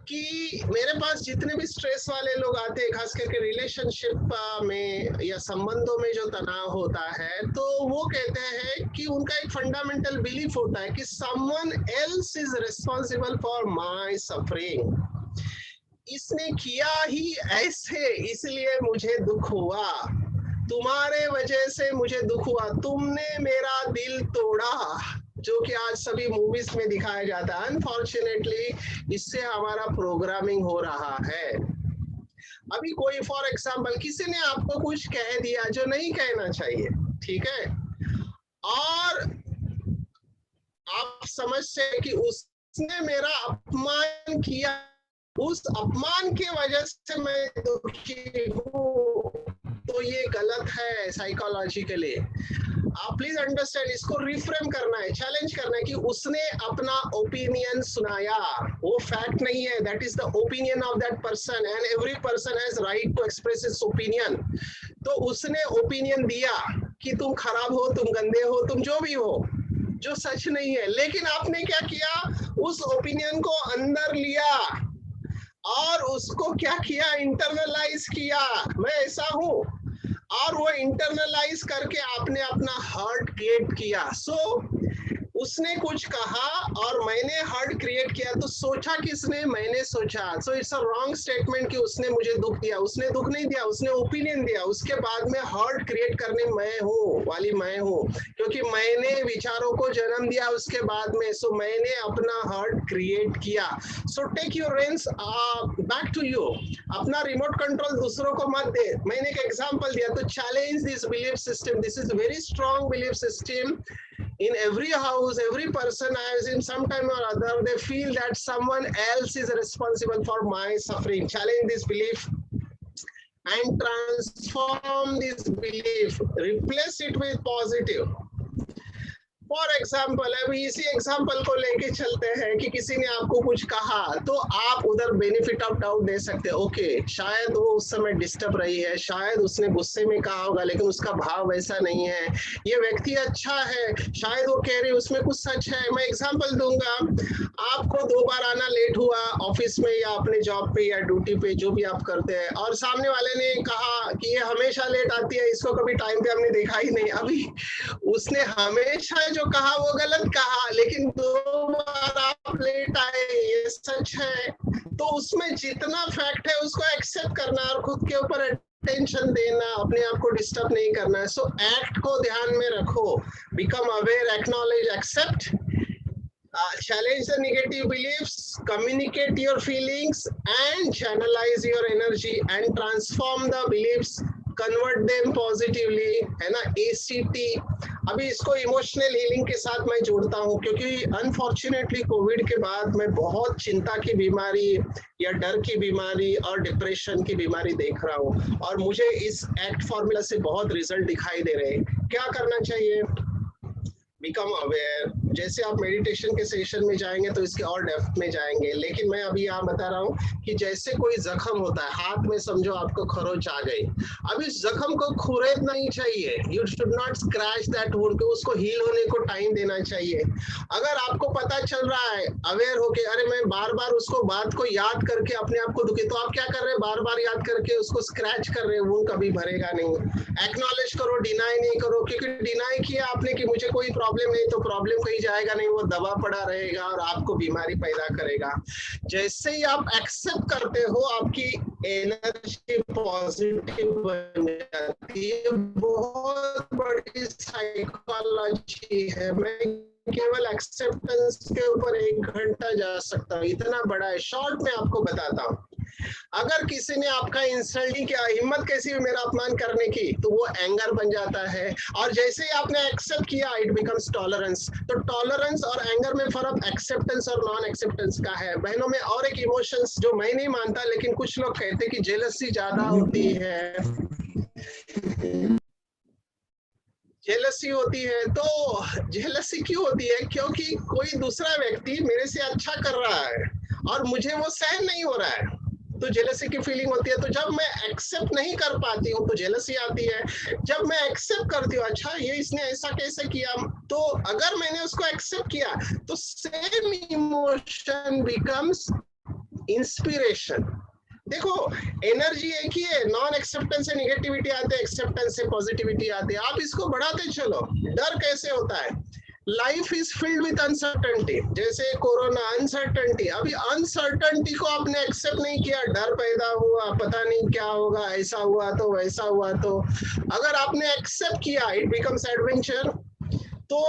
Speaker 2: कि मेरे पास जितने भी स्ट्रेस वाले लोग आते हैं, खास करके रिलेशनशिप में या संबंधों में जो तनाव होता है, तो वो कहते हैं कि उनका एक फंडामेंटल बिलीफ होता है कि someone else is responsible for my suffering. इसने किया ही ऐसे, इसलिए मुझे दुख हुआ, तुम्हारे वजह से मुझे दुख हुआ, तुमने मेरा दिल तोड़ा, जो कि आज सभी मूवीज में दिखाया जाता है। अनफॉर्चुनेटली इससे हमारा प्रोग्रामिंग हो रहा है। अभी कोई फॉर एग्जाम्पल किसी ने आपको कुछ कह दिया जो नहीं कहना चाहिए, ठीक है, और आप समझते हैं कि उसने मेरा अपमान किया, उस अपमान की वजह से मैं दुखी हूँ, तो ये गलत है साइकोलॉजिकली। आप प्लीज अंडरस्टैंड, इसको रिफ्रेम करना है, चैलेंज करना है कि उसने अपना ओपिनियन सुनाया, वो फैक्ट नहीं है, that is the opinion of that person and every person has right to express his opinion. तो उसने ओपिनियन दिया कि तुम खराब हो, तुम गंदे हो, तुम जो भी हो, जो सच नहीं है, लेकिन आपने क्या किया, उस ओपिनियन को अंदर लिया और उसको क्या किया, इंटरनलाइज किया, मैं ऐसा हूं, और वो इंटरनलाइज करके आपने अपना हर्ट क्रिएट किया। सो उसने कुछ कहा और मैंने हर्ट क्रिएट किया, तो सोचा किसने, मैंने सोचा। So it's a wrong statement कि उसने मुझे दुख दिया, उसने दुख नहीं दिया, उसने ओपिनियन दिया, उसके बाद में हर्ट क्रिएट करने मैं हूँ, क्योंकि मैंने विचारों को जन्म दिया उसके बाद में। सो मैंने अपना हर्ट क्रिएट किया। So take your reins back to you, अपना रिमोट कंट्रोल दूसरों को मत दे। मैंने एक एग्जांपल दिया, तो challenge this belief system, this is very strong belief system. In every house, every person has in some time or other, they feel that someone else is responsible for my suffering. Challenge this belief and transform this belief. Replace it with positive. For example, अभी इसी example को लेके चलते हैं कि किसी ने आपको कुछ कहा, तो आप उधर बेनिफिट ऑफ डाउट दे सकते हैं। ओके, शायद वो उस समय डिस्टर्ब रही है, शायद उसने गुस्से में कहा होगा, लेकिन उसका भाव वैसा नहीं है, ये व्यक्ति अच्छा है, शायद वो कह रही उसमें कुछ सच है। मैं एग्जाम्पल दूंगा, आपको 2 बार आना लेट हुआ ऑफिस में या अपने जॉब पे या ड्यूटी पे, जो भी आप करते हैं, और सामने वाले ने कहा कि ये हमेशा लेट आती है, इसको कभी टाइम पे हमने देखा ही नहीं। अभी उसने हमेशा जो कहा वो गलत कहा, लेकिन 2 बार आप लेट आए, ये सच है। तो उसमें जितना फैक्ट है उसको एक्सेप्ट करना और खुद के ऊपर अटेंशन देना, अपने आप को डिस्टर्ब नहीं करना है। सो एक्ट को ध्यान में रखो, become aware, acknowledge, accept, challenge the negative beliefs, communicate your feelings and channelize your energy and transform the beliefs, convert them positively, है ना, ACT। अभी इसको इमोशनल हीलिंग के साथ मैं जोड़ता हूँ, क्योंकि अनफॉर्चुनेटली कोविड के बाद मैं बहुत चिंता की बीमारी या डर की बीमारी और डिप्रेशन की बीमारी देख रहा हूँ, और मुझे इस एक्ट फॉर्मूला से बहुत रिजल्ट दिखाई दे रहे हैं। क्या करना चाहिए, बिकम अवेयर। जैसे आप मेडिटेशन के सेशन में जाएंगे तो इसके और डेप्थ में जाएंगे, लेकिन मैं अभी यहाँ बता रहा हूँ कि जैसे कोई जख्म होता है, हाथ में समझो आपको खरोच आ गई, अब इस जख्म को खुरेद नहीं चाहिए, you should not scratch that wound, उसको हील होने को टाइम देना चाहिए। अगर आपको पता चल रहा है अवेयर होके, अरे मैं बार बार उसको बात को याद करके अपने आप को दुखी, तो आप क्या कर रहे हैं, बार बार याद करके उसको स्क्रैच कर रहे हैं, वो कभी भरेगा नहीं। एक्नॉलेज करो, डिनाई नहीं करो, क्योंकि डिनाई किया आपने कि मुझे कोई प्रॉब्लम नहीं, तो प्रॉब्लम कहीं जाएगा नहीं, वो दबा पड़ा रहेगा और आपको बीमारी पैदा करेगा। जैसे ही आप एक्सेप्ट करते हो, आपकी एनर्जी पॉजिटिव बन जाती है। बहुत बड़ी साइकोलॉजी है, मैं केवल एक्सेप्टेंस के ऊपर 1 घंटा जा सकता हूँ, इतना बड़ा है। शॉर्ट में आपको बताता हूँ, अगर किसी ने आपका इंसल्टिंग किया, हिम्मत कैसी हुई मेरा अपमान करने की, तो वो एंगर बन जाता है। और जैसे ही आपने एक्सेप्ट किया, इट बिकम्स टॉलरेंस। तो टॉलरेंस और एंगर में फर्क एक्सेप्टेंस और नॉन एक्सेप्टेंस का है। बहनों में और एक इमोशंस जो मैं नहीं मानता, लेकिन कुछ लोग कहते हैं कि जेलसी ज्यादा होती है, जेलसी होती है। तो जेलसी क्यों होती है? क्योंकि कोई दूसरा व्यक्ति मेरे से अच्छा कर रहा है और मुझे वो सहन नहीं हो रहा है, तो जेलसी की फीलिंग होती है। तो जब मैं एक्सेप्ट नहीं कर पाती हूँ तो जेलसी आती है। जब मैं एक्सेप्ट करती हूँ, अच्छा ये इसने ऐसा कैसे किया, तो अगर मैंने उसको एक्सेप्ट किया तो सेम इमोशन बिकम्स इंस्पिरेशन। देखो, एनर्जी एक ही है। नॉन एक्सेप्टेंस से निगेटिविटी आते है, एक्सेप्टेंस से पॉजिटिविटी आती है। आप इसको बढ़ाते चलो। डर कैसे होता है? Life is filled with uncertainty. जैसे कोरोना अनसर्टेनिटी, अभी अनसर्टेनिटी को आपने एक्सेप्ट नहीं किया, डर पैदा हुआ, पता नहीं क्या होगा, ऐसा हुआ तो वैसा हुआ। तो अगर आपने एक्सेप्ट किया, इट बिकम्स एडवेंचर। तो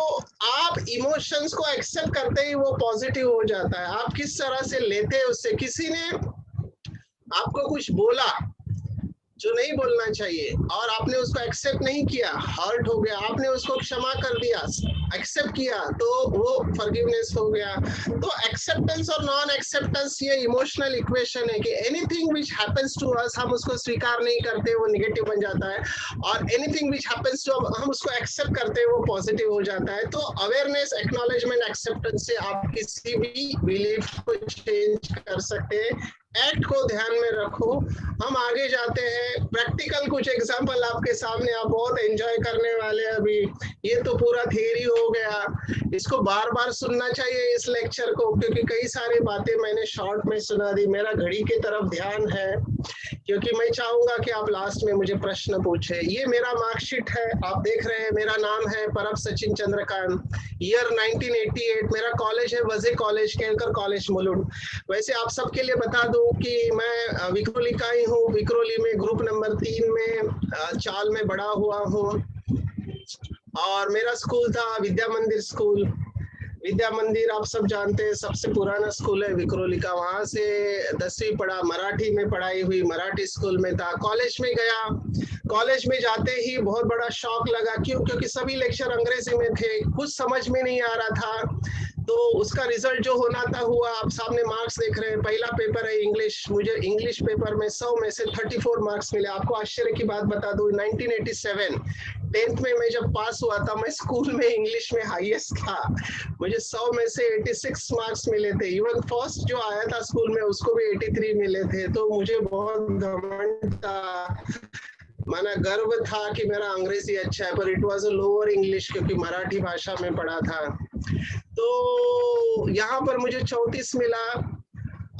Speaker 2: आप इमोशंस को एक्सेप्ट करते ही वो पॉजिटिव हो जाता है। आप किस तरह से लेते हैं उससे। किसी ने आपको कुछ बोला जो नहीं बोलना चाहिए और आपने उसको एक्सेप्ट नहीं किया, हर्ट हो गया, आपने उसको क्षमा कर दिया, एक्सेप्ट किया, तो वो फॉरगिवनेस हो गया। तो एक्सेप्टेंस और नॉन एक्सेप्टेंस ये इमोशनल इक्वेशन है कि anything which happens to us, हम उसको स्वीकार नहीं करते, वो नेगेटिव बन जाता है, और एनीथिंग व्हिच हैपेंस टू हम उसको एक्सेप्ट करते हैं, वो पॉजिटिव हो जाता है। तो अवेयरनेस, एक्नॉलेजमेंट, एक्सेप्टेंस से आप किसी भी बिलीफ को चेंज कर सकते हैं। एक्ट को ध्यान में रखो। हम आगे जाते हैं। प्रैक्टिकल कुछ एग्जांपल आपके सामने, आप बहुत एंजॉय करने वाले हैं अभी। ये तो पूरा थियरी हो गया, इसको बार बार सुनना चाहिए इस लेक्चर को, क्योंकि कई सारी बातें मैंने शॉर्ट में सुना दी। मेरा घड़ी की तरफ ध्यान है, क्योंकि मैं चाहूंगा कि आप लास्ट में मुझे प्रश्न पूछे। ये मेरा मार्कशीट है, आप देख रहे हैं। मेरा नाम है परब सचिन चंद्रकांत, ईयर 1988। मेरा कॉलेज है वजे कॉलेज, केलकर कॉलेज मुलुंड। वैसे आप सबके लिए बता दूं कि मैं विक्रोली का ही हूँ। विक्रोली में ग्रुप नंबर 3 में चाल में बड़ा हुआ हूँ, और मेरा स्कूल था विद्या मंदिर स्कूल। विद्या मंदिर आप सब जानते हैं, सबसे पुराना स्कूल है विक्रोली का। वहां से 10वीं पढ़ा, मराठी में पढ़ाई हुई, मराठी स्कूल में था। कॉलेज में गया, कॉलेज में जाते ही बहुत बड़ा शॉक लगा। क्यों? क्योंकि सभी लेक्चर अंग्रेजी में थे, कुछ समझ में नहीं आ रहा था। तो उसका रिजल्ट जो होना था हुआ। आप सामने मार्क्स देख रहे हैं। पहला पेपर है इंग्लिश, मुझे इंग्लिश पेपर में 100 में से 34 मार्क्स मिले। आपको आश्चर्य की बात बता दूं, 1987 10th में मैं जब पास हुआ था, मैं स्कूल में इंग्लिश में हाईएस्ट था। मुझे 100 में से 86 मार्क्स मिले थे। इवन फर्स्ट जो आया था स्कूल में, उसको भी 83 मिले थे। तो मुझे बहुत घमंड था, माना गर्व था कि मेरा अंग्रेजी अच्छा है, पर it was a lower English, क्योंकि मराठी भाषा में पढ़ा था। तो यहाँ पर मुझे 34 मिला।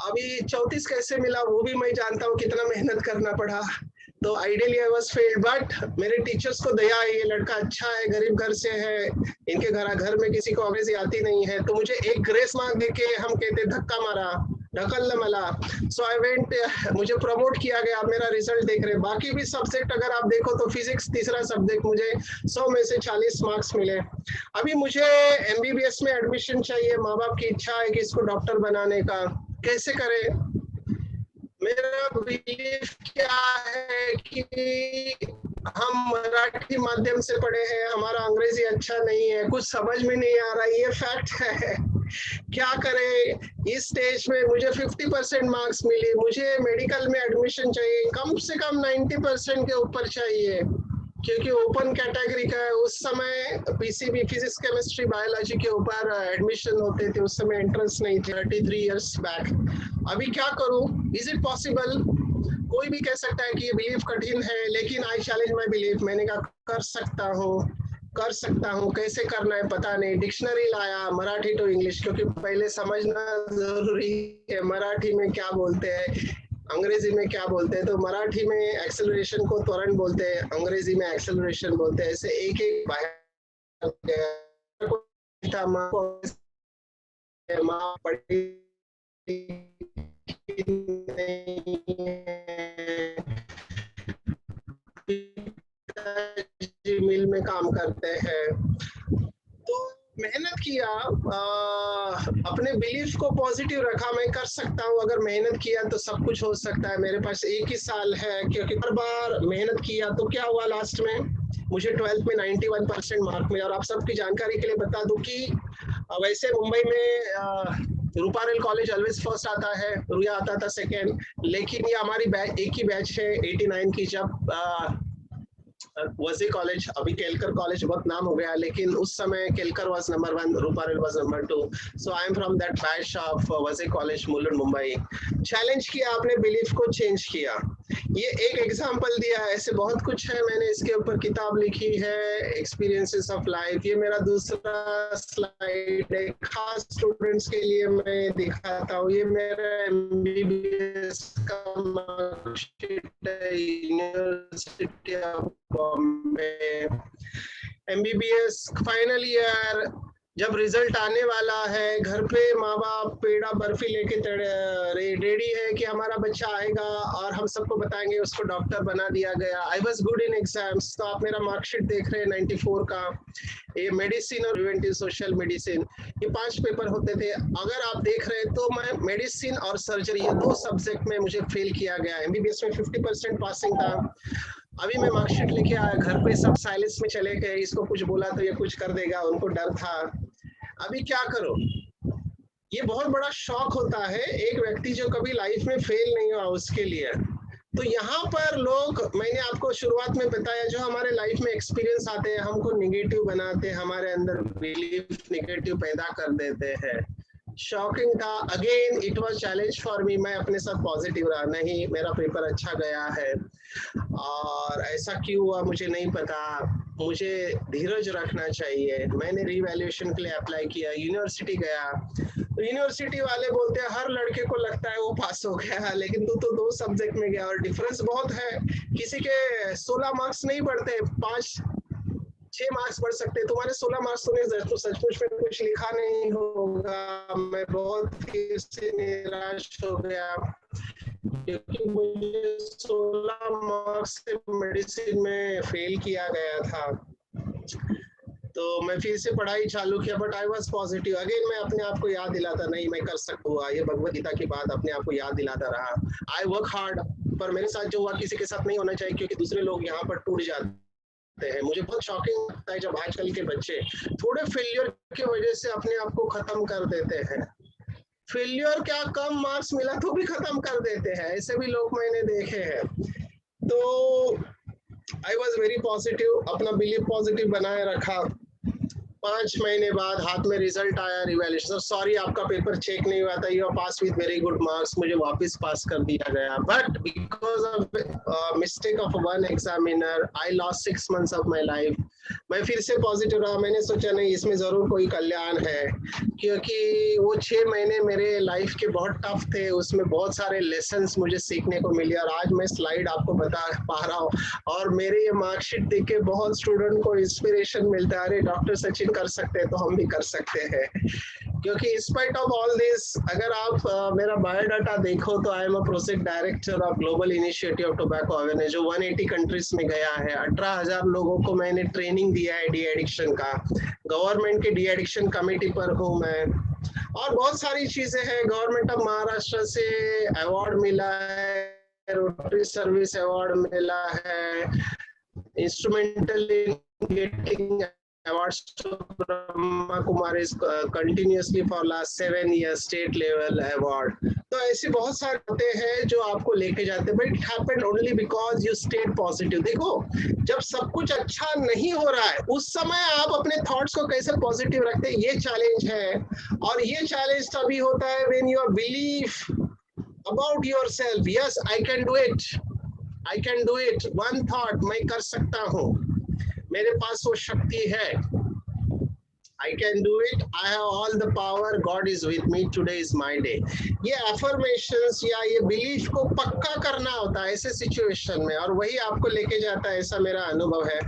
Speaker 2: अभी 34 कैसे मिला वो भी मैं जानता हूँ, कितना मेहनत करना पड़ा। तो ideally I was failed, but मेरे टीचर्स को दया है, ये लड़का अच्छा है, गरीब घर से है, इनके घर में किसी को अंग्रेजी आती नहीं है। तो मुझे एक ग्रेस मार्क देके, हम कहते धक्का मारा, ढकल मला। सो आई वेंट, मुझे प्रमोट किया गया। आप मेरा रिजल्ट देख रहे हैं। बाकी भी सब्जेक्ट अगर आप देखो तो फिजिक्स तीसरा सब्जेक्ट, मुझे 100 में से 40 मार्क्स मिले। अभी मुझे एमबीबीएस में एडमिशन चाहिए। माँ बाप की इच्छा है कि इसको डॉक्टर बनाने का। कैसे करें? मेरा बिलीफ क्या है कि हम मराठी माध्यम से पढ़े हैं, हमारा अंग्रेजी अच्छा नहीं है, कुछ समझ में नहीं आ रहा, ये फैक्ट है। क्या करें? इस स्टेज में मुझे 50% मार्क्स मिली। मुझे मेडिकल में एडमिशन चाहिए, कम से कम 90% के ऊपर चाहिए, क्योंकि ओपन कैटेगरी का है। उस समय पीसीबी, फिजिक्स, केमिस्ट्री, बायोलॉजी के ऊपर एडमिशन होते थे। उस समय एंट्रेंस नहीं थी, 33 इयर्स बैक। अभी क्या करूं? Is it possible? कोई भी कह सकता है कि ये बिलीफ कठिन है, लेकिन आई चैलेंज माय बिलीफ। मैंने कहा कर सकता हूँ, कर सकता हूँ। कैसे करना है पता नहीं। डिक्शनरी लाया, मराठी टू इंग्लिश, क्योंकि पहले समझना जरूरी है मराठी में क्या बोलते हैं, अंग्रेजी में क्या बोलते हैं। तो मराठी में एक्सेलरेशन को त्वरण बोलते हैं, अंग्रेजी में एक्सेलरेशन बोलते हैं। ऐसे एक एक बाहर मिल में काम करते हैं। तो मेहनत किया, अपने बिलीफ को पॉजिटिव रखा, मैं कर सकता हूँ, अगर मेहनत किया तो सब कुछ हो सकता है, मेरे पास एक ही साल है, क्योंकि हर बार मेहनत किया तो क्या हुआ लास्ट में मुझे 12th में 91% मार्क मिला। और आप सबकी जानकारी के लिए बता दूं कि वैसे मुंबई में रूपारेल कॉलेज ऑलवेज फर्स्ट आता है, रुया आता था सेकेंड, लेकिन ये हमारी बैच एक ही बैच है 89 की, जब वजी कॉलेज, अभी केलकर कॉलेज बहुत नाम हो गया, लेकिन उस समय Kelkar was number 1, Ruparel was number 2। So I am from that batch of वजी कॉलेज मुलुंड मुंबई। चैलेंज किया, आपने बिलीफ को चेंज किया, ये एक एग्जांपल दिया, ऐसे बहुत कुछ है, मैंने इसके ऊपर किताब लिखी है, एक्सपीरियंसेस ऑफ लाइफ। ये मेरा दूसरा स्लाइड है, खास स्टूडेंट्स के लिए मैं दिखाता हूँ। ये मेरा MBBS का मार्कशीट है, university of Bombay, MBBS final year. जब रिजल्ट आने वाला है, घर पे माँ बाप पेड़ा बर्फी लेके रेडी है कि हमारा बच्चा आएगा और हम सबको बताएंगे उसको डॉक्टर बना दिया गया। I was good in exams. तो आप मेरा मार्कशीट देख रहे हैं 94 का। ये मेडिसिन और प्रिवेंटिव सोशल मेडिसिन, ये 5 पेपर होते थे। अगर आप देख रहे हैं तो मैं मेडिसिन और सर्जरी, ये 2 सब्जेक्ट में मुझे फेल किया गया। MBBS में 50% पासिंग था। अभी मैं मार्कशीट लेके आया, घर पे सब साइलेंस में चले गए, इसको कुछ बोला तो ये कुछ कर देगा, उनको डर था। अभी क्या करो, ये बहुत बड़ा शॉक होता है एक व्यक्ति जो कभी लाइफ में फेल नहीं हुआ उसके लिए। तो यहाँ पर लोग, मैंने आपको शुरुआत में बताया, जो हमारे लाइफ में एक्सपीरियंस आते हैं हमको निगेटिव बनाते हैं, हमारे अंदर बिलीफ निगेटिव पैदा कर देते हैं। शॉकिंग था। Again it was challenge for me. मैं अपने साथ पॉजिटिव रहा, नहीं मेरा पेपर अच्छा गया है, और ऐसा क्यों हुआ मुझे नहीं पता, मुझे धीरज रखना चाहिए। मैंने रीवैल्यूएशन के लिए अप्लाई किया, यूनिवर्सिटी गया, तो यूनिवर्सिटी वाले बोलते हैं हर लड़के को लगता है वो पास हो गया, लेकिन तू तो 2 सब्जेक्ट में गया, और डिफरेंस बहुत है। किसी के 16 मार्क्स नहीं बढ़ते, 5-6 मार्क्स बढ़ सकते, तुम्हारे 16 मार्क्स तो सचमुच में कुछ लिखा नहीं होगा। मैं बहुत ही से निराश हो गया, क्योंकि मुझे 16 मार्क्स से मेडिसिन में फेल किया गया था। तो मैं फिर से पढ़ाई चालू किया, but I was positive. Again मैं अपने आप को याद दिलाता, नहीं मैं कर सकता हूँ, ये भगवद गीता की बात अपने आप को याद दिलाता रहा। आई वर्क हार्ड, पर मेरे साथ जो हुआ किसी के साथ नहीं होना चाहिए, क्योंकि दूसरे लोग यहाँ पर टूट जाते हैं। मुझे बहुत शॉकिंग लगता है जब आजकल के बच्चे थोड़े फेलियर की वजह से अपने आप को खत्म कर देते हैं। फेलियर क्या, कम मार्क्स मिला तो भी खत्म कर देते हैं, ऐसे भी लोग मैंने देखे हैं। तो आई वॉज वेरी पॉजिटिव, अपना बिलीफ पॉजिटिव बनाए रखा। 5 महीने बाद हाथ में रिजल्ट आया, रिवैल्यूएशन, सॉरी आपका पेपर चेक नहीं हुआ था, you are pass with very good marks, मुझे वापस पास कर दिया गया। But because of mistake of one examiner I lost 6 months of my life. मैं फिर से पॉजिटिव रहा, मैंने सोचा नहीं इसमें जरूर कोई कल्याण है, क्योंकि वो 6 महीने मेरे लाइफ के बहुत टफ थे, उसमें बहुत सारे लेसन्स मुझे सीखने को मिले। और आज मैं स्लाइड आपको बता पा रहा हूँ, और मेरे ये मार्कशीट देख के बहुत स्टूडेंट को इंस्पिरेशन मिलता है, अरे डॉक्टर सचिन कर सकते हैं तो हम भी कर सकते हैं। क्योंकि इंस्पाइट ऑफ ऑल दिस, अगर आप मेरा बायोडाटा देखो तो I am a project director of global initiative of tobacco awareness, जो 180 कंट्रीज में गया है। 18,000 लोगों को मैंने ट्रेनिंग दिया है डी एडिक्शन का, गवर्नमेंट के डी एडिक्शन कमेटी पर हूँ मैं, और बहुत सारी चीजें हैं। गवर्नमेंट ऑफ महाराष्ट्र से अवार्ड मिला है, रोटरी सर्विस अवार्ड मिला है, instrumental in getting awards to Brahma Kumaris continuously for last 7 years, state level award। तो ऐसे बहुत सारे होते हैं जो आपको लेके जाते हैं, but it happened only because you stayed positive। देखो जब सब कुछ अच्छा नहीं हो रहा है उस समय आप अपने थॉट्स को कैसे पॉजिटिव रखते हैं, ये चैलेंज है। और ये चैलेंज तभी होता है when you believe about yourself, yes I can do it, I can do it, one thought, मैं कर सकता हूँ, मेरे पास वो शक्ति है, I can do it, I have all the power, God is with me, today is my day। ये affirmations या ये belief को पक्का करना होता है ऐसे सिचुएशन में, और वही आपको लेके जाता है, ऐसा मेरा अनुभव है।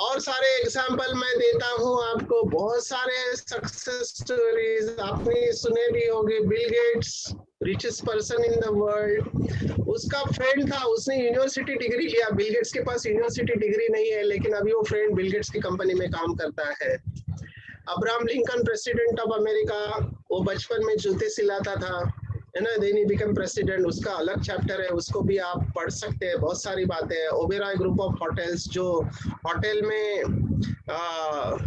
Speaker 2: और सारे एग्जाम्पल मैं देता हूँ आपको, बहुत सारे सक्सेस स्टोरीज आपने सुने भी होंगे। Bill Gates, richest person in the world, उसका फ्रेंड था, उसने यूनिवर्सिटी डिग्री लिया। बिल गेट्स के पास यूनिवर्सिटी डिग्री नहीं है, लेकिन अभी वो फ्रेंड बिल गेट्स की कंपनी में काम करता है। Abraham Lincoln president of America, वो बचपन में जूते सिलाता था, है ना, देन ही बिकम प्रेसिडेंट, उसका अलग चैप्टर है, उसको भी आप पढ़ सकते हैं, बहुत सारी बातें हैं। ओबेरॉय ग्रुप ऑफ होटल्स, जो होटल में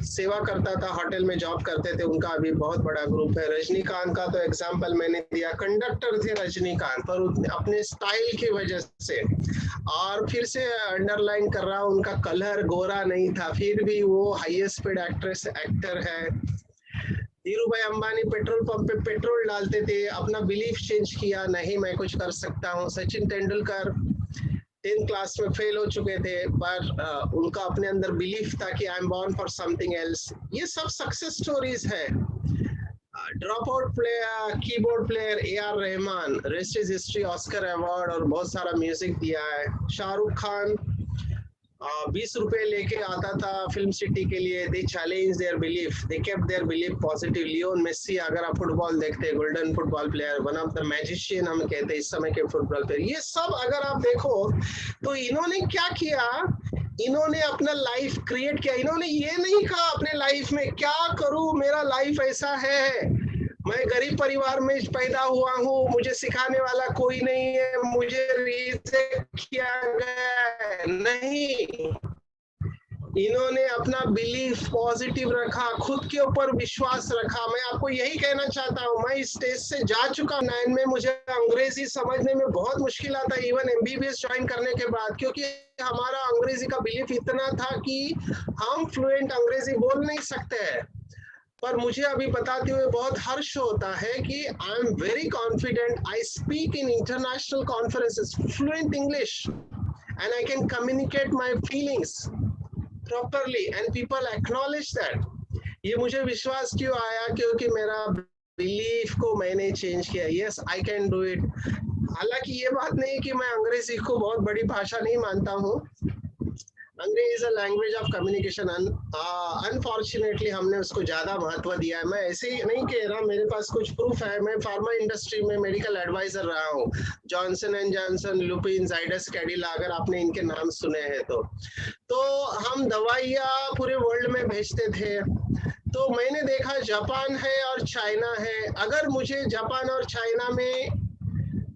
Speaker 2: सेवा करता था, होटल में जॉब करते थे, उनका अभी बहुत बड़ा ग्रुप है। रजनीकांत का तो एग्जांपल मैंने दिया, कंडक्टर थे रजनीकांत, पर अपने स्टाइल की वजह से, और फिर से अंडरलाइन कर रहा हूँ, उनका कलर गोरा नहीं था, फिर भी वो हाईएस्ट पेड एक्टर है। धीरूभाई अंबानी पेट्रोल पंप पे पेट्रोल डालते थे, अपना बिलीफ चेंज किया, नहीं मैं कुछ कर सकता हूँ। सचिन तेंदुलकर 10th क्लास में फेल हो चुके थे, पर उनका अपने अंदर बिलीफ था कि I am born for something else. ये सब सक्सेस स्टोरीज है। Drop out player, keyboard player AR Rahman, rest is history, Oscar award और बहुत सारा म्यूजिक दिया है। शाहरुख खान 20 रुपए लेके आता था फिल्म सिटी के लिए। They challenge their belief, they kept their belief positive. Lionel Messi, अगर आप फुटबॉल देखते हैं, golden football player, one of the magician हम कहते हैं इस समय के फुटबॉल प्लेयर। ये सब अगर आप देखो तो इन्होंने क्या किया, इन्होंने अपना लाइफ क्रिएट किया। इन्होंने ये नहीं कहा अपने लाइफ में क्या करूं, मेरा लाइफ ऐसा है, मैं गरीब परिवार में पैदा हुआ हूँ, मुझे सिखाने वाला कोई नहीं है, मुझे रिजेक्ट किया गया है। नहीं, इन्होंने अपना बिलीफ पॉजिटिव रखा, खुद के ऊपर विश्वास रखा। मैं आपको यही कहना चाहता हूँ, मैं इस स्टेज से जा चुका 9 में, मुझे अंग्रेजी समझने में बहुत मुश्किल आता, इवन MBBS ज्वाइन करने के बाद, क्योंकि हमारा अंग्रेजी का बिलीफ इतना था कि हम फ्लुएंट अंग्रेजी बोल नहीं सकते हैं। पर मुझे अभी बताते हुए बहुत हर्ष होता है कि I am very confident, I speak in international conferences fluent English and I can communicate my feelings properly and people acknowledge that. ये मुझे विश्वास क्यों आया, क्योंकि मेरा बिलीफ को मैंने चेंज किया। Yes, I can do it. हालांकि ये बात नहीं कि मैं अंग्रेजी को बहुत बड़ी भाषा नहीं मानता हूँ, अंग्रेजी is a language of communication. Unfortunately हमने उसको ज्यादा महत्व दिया है। मैं ऐसे ही नहीं कह रहा, मेरे पास कुछ प्रूफ है। मैं फार्मा इंडस्ट्री में मेडिकल एडवाइजर रहा हूँ, Johnson and Johnson, Lupin, Zydus Cadila, अगर आपने इनके नाम सुने हैं तो हम दवाइयाँ पूरे वर्ल्ड में भेजते थे। तो मैंने देखा जापान है और चाइना है, अगर मुझे जापान और चाइना में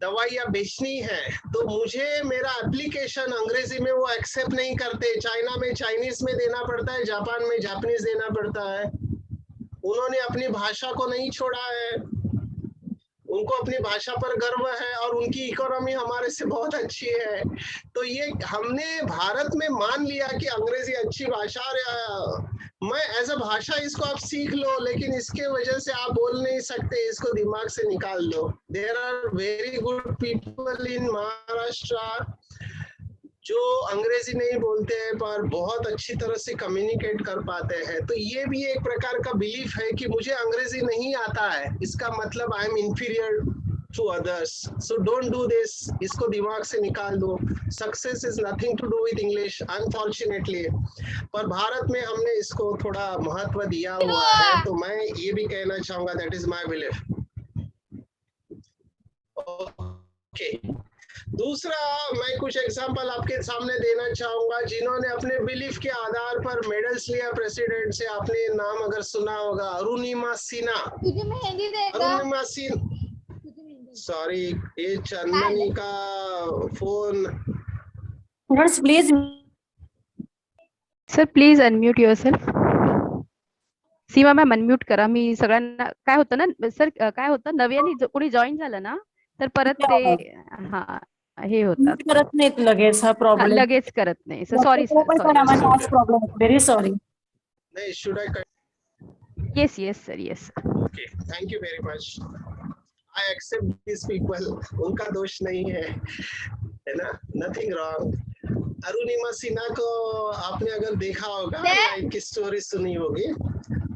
Speaker 2: दवाइयाँ बेचनी है तो मुझे मेरा एप्लीकेशन अंग्रेजी में वो एक्सेप्ट नहीं करते, चाइना में चाइनीज में देना पड़ता है, जापान में जापानीज देना पड़ता है। उन्होंने अपनी भाषा को नहीं छोड़ा है, उनको अपनी भाषा पर गर्व है और उनकी इकोनॉमी हमारे से बहुत अच्छी है। तो ये हमने भारत में मान लिया कि अंग्रेजी अच्छी भाषा, मैं एज अ भाषा इसको आप सीख लो, लेकिन इसके वजह से आप बोल नहीं सकते, इसको दिमाग से निकाल दो। There are very good people in Maharashtra जो अंग्रेजी नहीं बोलते हैं पर बहुत अच्छी तरह से कम्युनिकेट कर पाते हैं। तो ये भी एक प्रकार का बिलीफ है कि मुझे अंग्रेजी नहीं आता है, इसका मतलब I am inferior to others, so don't do this, इसको दिमाग से निकाल दो। Success is nothing to do with English unfortunately, पर भारत में हमने इसको थोड़ा महत्व दिया हुआ है। तो मैं ये भी कहना चाहूंगा, that is my belief. Okay, दूसरा मैं कुछ एग्जांपल आपके सामने देना चाहूंगा जिन्होंने अपने बिलीफ के आधार पर मेडल्स लिया प्रेसिडेंट से। आपने नाम अगर सुना होगा, अरुणिमा सिन्हा। अरुणिमा सिन्हा, सॉरी ये चंदनी का phone.
Speaker 4: Please
Speaker 5: sir please unmute yourself. Seema ma'am unmute करा. मी सगळ्यांना काय होतं ना सर, काय होतं नव्याने कोणी जॉईन झालं ना तर परत ते हा हे होतात,
Speaker 4: करत नाहीत लगेच, हा प्रॉब्लेम
Speaker 5: लगेच करत नाही. Sorry sir,
Speaker 4: problem, very sorry.
Speaker 2: नहीं, should I?
Speaker 5: Yes yes sir, yes.
Speaker 2: Okay, thank you very much. I accept this people, उनका दोष नहीं है ना, नथिंग रॉन्ग। अरुणिमा सिन्हा को आपने अगर देखा होगा, इनकी स्टोरी सुनी होगी।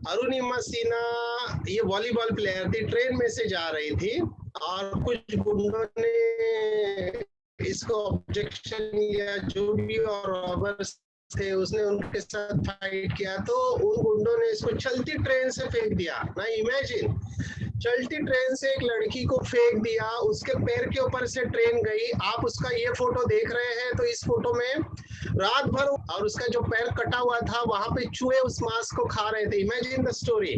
Speaker 2: अरुणिमा सिन्हा ये वॉलीबॉल प्लेयर थी, ट्रेन में से जा रही थी और कुछ गुंडों ने इसको ऑब्जेक्शन लिया, जो भी और रॉबर्स थे उसने उनके साथ फाइट किया, तो उन गुंडों ने इसको चलती ट्रेन से फेंक दिया। ना इमेजिन चलती ट्रेन से एक लड़की को फेंक दिया, उसके पैर के ऊपर से ट्रेन गई। आप उसका ये फोटो देख रहे हैं तो इस फोटो में रात भर, और उसका जो पैर कटा हुआ था वहां पे चूहे उस मांस को खा रहे थे। Imagine the story.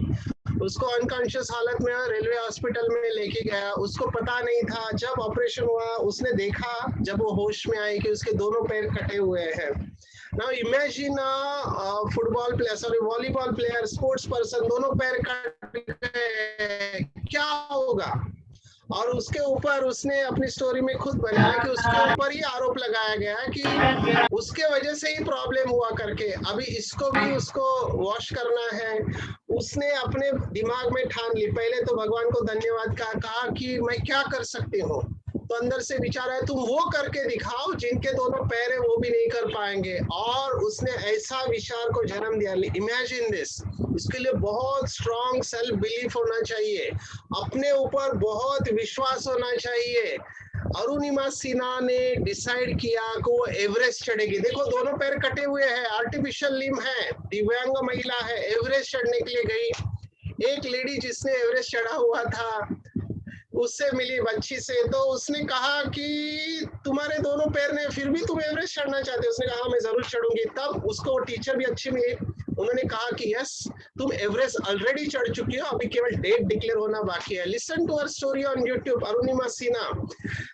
Speaker 2: उसको अनकॉन्शियस हालत में रेलवे हॉस्पिटल में लेके गया, उसको पता नहीं था। जब ऑपरेशन हुआ उसने देखा, जब वो होश में आई, कि उसके दोनों पैर कटे हुए हैं। Now imagine football player, sorry volleyball player, sports person, दोनों पैर कट गए, क्या होगा? और उसके ऊपर उसने अपनी स्टोरी में खुद बनाया कि उसके ऊपर ही आरोप लगाया गया कि उसके वजह से ही प्रॉब्लम हुआ करके। अभी इसको भी उसको वॉश करना है। उसने अपने दिमाग में ठान ली, पहले तो भगवान को धन्यवाद कहा कि मैं क्या कर सकती हूँ। तो अंदर से विचार है, तुम वो करके दिखाओ जिनके दोनों पैर है वो भी नहीं कर पाएंगे। और उसने ऐसा विचार को जन्म दिया। Imagine this. इसके लिए बहुत स्ट्रॉन्ग सेल्फ बिलीफ होना चाहिए, अपने ऊपर बहुत विश्वास होना चाहिए। अरुणिमा सिन्हा ने डिसाइड किया कि वो एवरेस्ट चढ़ेगी। देखो दोनों पैर कटे हुए हैं, आर्टिफिशियल लिम्ब है, दिव्यांग महिला है, एवरेस्ट चढ़ने के लिए गई। एक लेडी जिसने एवरेस्ट चढ़ा हुआ था उससे मिली बच्ची से, तो उसने कहा कि तुम्हारे दोनों पैर ने, फिर भी तुम एवरेस्ट चढ़ना चाहते हो? उसने कहा मैं जरूर चढ़ूंगी। तब उसको वो टीचर भी अच्छी मिली, उन्होंने कहा कि यस तुम एवरेस्ट ऑलरेडी चढ़ चुकी हो, अभी केवल डेट डिक्लेयर होना बाकी है। Listen to her story on YouTube. Arunima Sinha,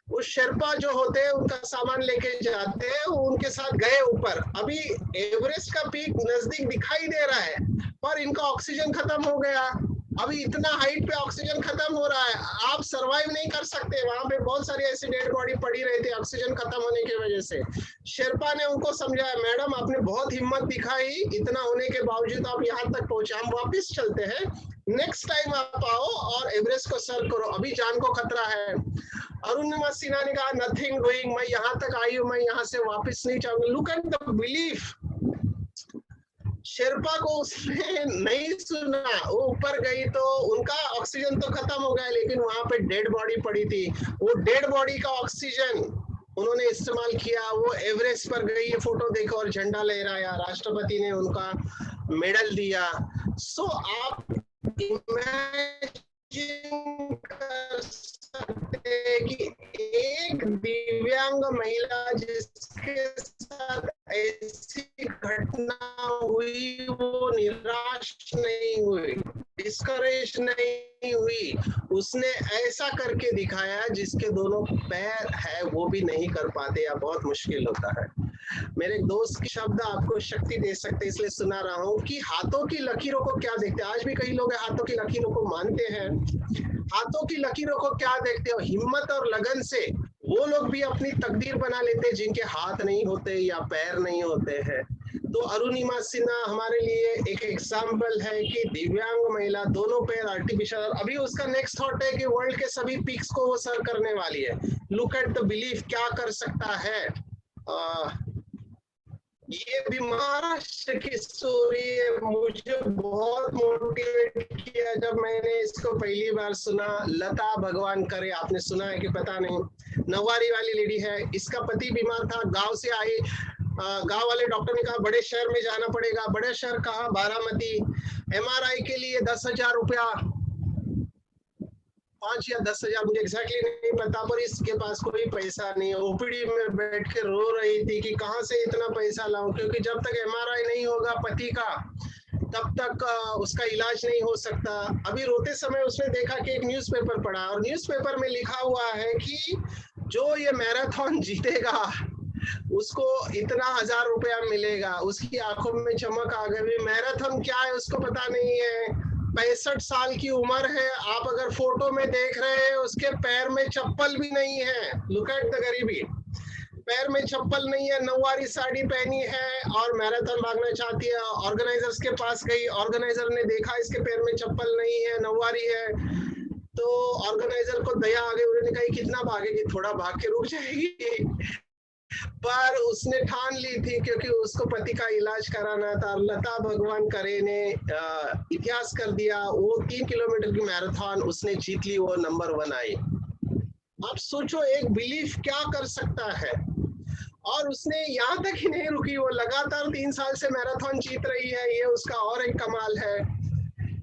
Speaker 2: वो शेरपा जो होते हैं उनका सामान लेके जाते हैं, उनके साथ गए ऊपर। अभी एवरेस्ट का पीक नजदीक दिखाई दे रहा है पर इनका ऑक्सीजन खत्म हो गया। अभी इतना हाइट पे ऑक्सीजन खत्म हो रहा है, आप सरवाइव नहीं कर सकते। वहां पे बहुत सारी ऐसी डेड बॉडी पड़ी रही थी ऑक्सीजन खत्म होने की वजह से। शेरपा ने उनको समझाया, मैडम आपने बहुत हिम्मत दिखाई, इतना होने के बावजूद आप यहाँ तक पहुंचे, हम वापस चलते हैं, नेक्स्ट टाइम आप आओ और एवरेस्ट को सर करो, अभी जान को खतरा है। अरुणिमा सिन्हा ने कहा नथिंग डूइंग, मैं यहाँ तक आई हूँ, मैं यहाँ से वापस नहीं चाहूंगी। Look at the belief. Sherpa को उसने नहीं सुना, वो ऊपर गई तो उनका ऑक्सीजन तो खत्म हो गया, लेकिन वहां पे डेड बॉडी पड़ी थी। वो डेड बॉडी का ऑक्सीजन उन्होंने इस्तेमाल किया। वो एवरेस्ट पर गई, ये फोटो देखो, और झंडा लहराया, राष्ट्रपति ने उनका मेडल दिया। सो आप इमेजिन कर सकते हैं कि एक दिव्यांग महिला जिसके साथ ऐसी घटना हुई, वो निराश नहीं हुई, डिस्करेज नहीं हुई, उसने ऐसा करके दिखाया जिसके दोनों पैर है वो भी नहीं कर पाते या बहुत मुश्किल होता है। मेरे एक दोस्त के शब्द आपको शक्ति दे सकते, इसलिए सुना रहा हूँ कि हाथों की लकीरों को क्या देखते हैं। आज भी कई लोग हाथों की लकीरों को मानते हैं। हाथों की लकीरों को क्या देखते हो? हिम्मत और लगन से वो लोग भी अपनी तकदीर बना लेते हैं जिनके हाथ नहीं होते या पैर नहीं होते हैं। तो अरुणिमा सिन्हा हमारे लिए एक एग्जाम्पल है कि दिव्यांग महिला, दोनों पैर आर्टिफिशियल। अभी उसका नेक्स्ट थॉट है कि वर्ल्ड के सभी पीक्स को वो सर करने वाली है। लुक एट द बिलीफ, क्या कर सकता है। ये भी महाराष्ट्र की स्टोरी है, मुझे बहुत मोटिवेट किया जब मैंने इसको पहली बार सुना। लता भगवान करे, आपने सुना है कि पता नहीं, नवारी वाली लेडी है। इसका पति बीमार था, गांव से आई, गांव वाले डॉक्टर ने कहा बड़े शहर में जाना पड़ेगा। बड़े शहर कहा? बारामती। MRI के लिए 10,000 रुपया, 5 या 10,000 मुझे एग्जैक्टली नहीं पता, पर इसके पास कोई पैसा नहीं। OPD में बैठ के रो रही थी कि कहाँ से इतना पैसा लाऊं, क्योंकि जब तक MRI नहीं होगा पति का तब तक उसका इलाज नहीं हो सकता। अभी रोते समय उसने देखा कि एक न्यूज़पेपर पढ़ा, और न्यूज़पेपर में लिखा हुआ है कि जो ये मैराथन जीतेगा उसको इतना 1,000 रुपया मिलेगा। उसकी आंखों में चमक आ गई। मैराथन क्या है उसको पता नहीं है। 65 साल की उम्र है, आप अगर फोटो में देख रहे हैं उसके पैर में चप्पल भी नहीं है। लुक एट द गरीबी, पैर में चप्पल नहीं है, नौवारी साड़ी पहनी है और मैराथन भागना चाहती है। ऑर्गेनाइजर्स के पास गई, ऑर्गेनाइजर ने देखा इसके पैर में चप्पल नहीं है, नौवारी है, तो ऑर्गेनाइजर को दया आ गई। उन्होंने कहा कितना भागेगी, थोड़ा भाग के रुक जाएगी, पर उसने ठान ली थी क्योंकि उसको पति का इलाज कराना था। लता भगवान करे ने इतिहास कर दिया। वो 3 किलोमीटर की मैराथन उसने जीत ली, वो नंबर 1 आई। आप सोचो एक बिलीफ क्या कर सकता है। और उसने यहाँ तक ही नहीं रुकी, वो लगातार 3 साल से मैराथन जीत रही है, ये उसका और एक कमाल है।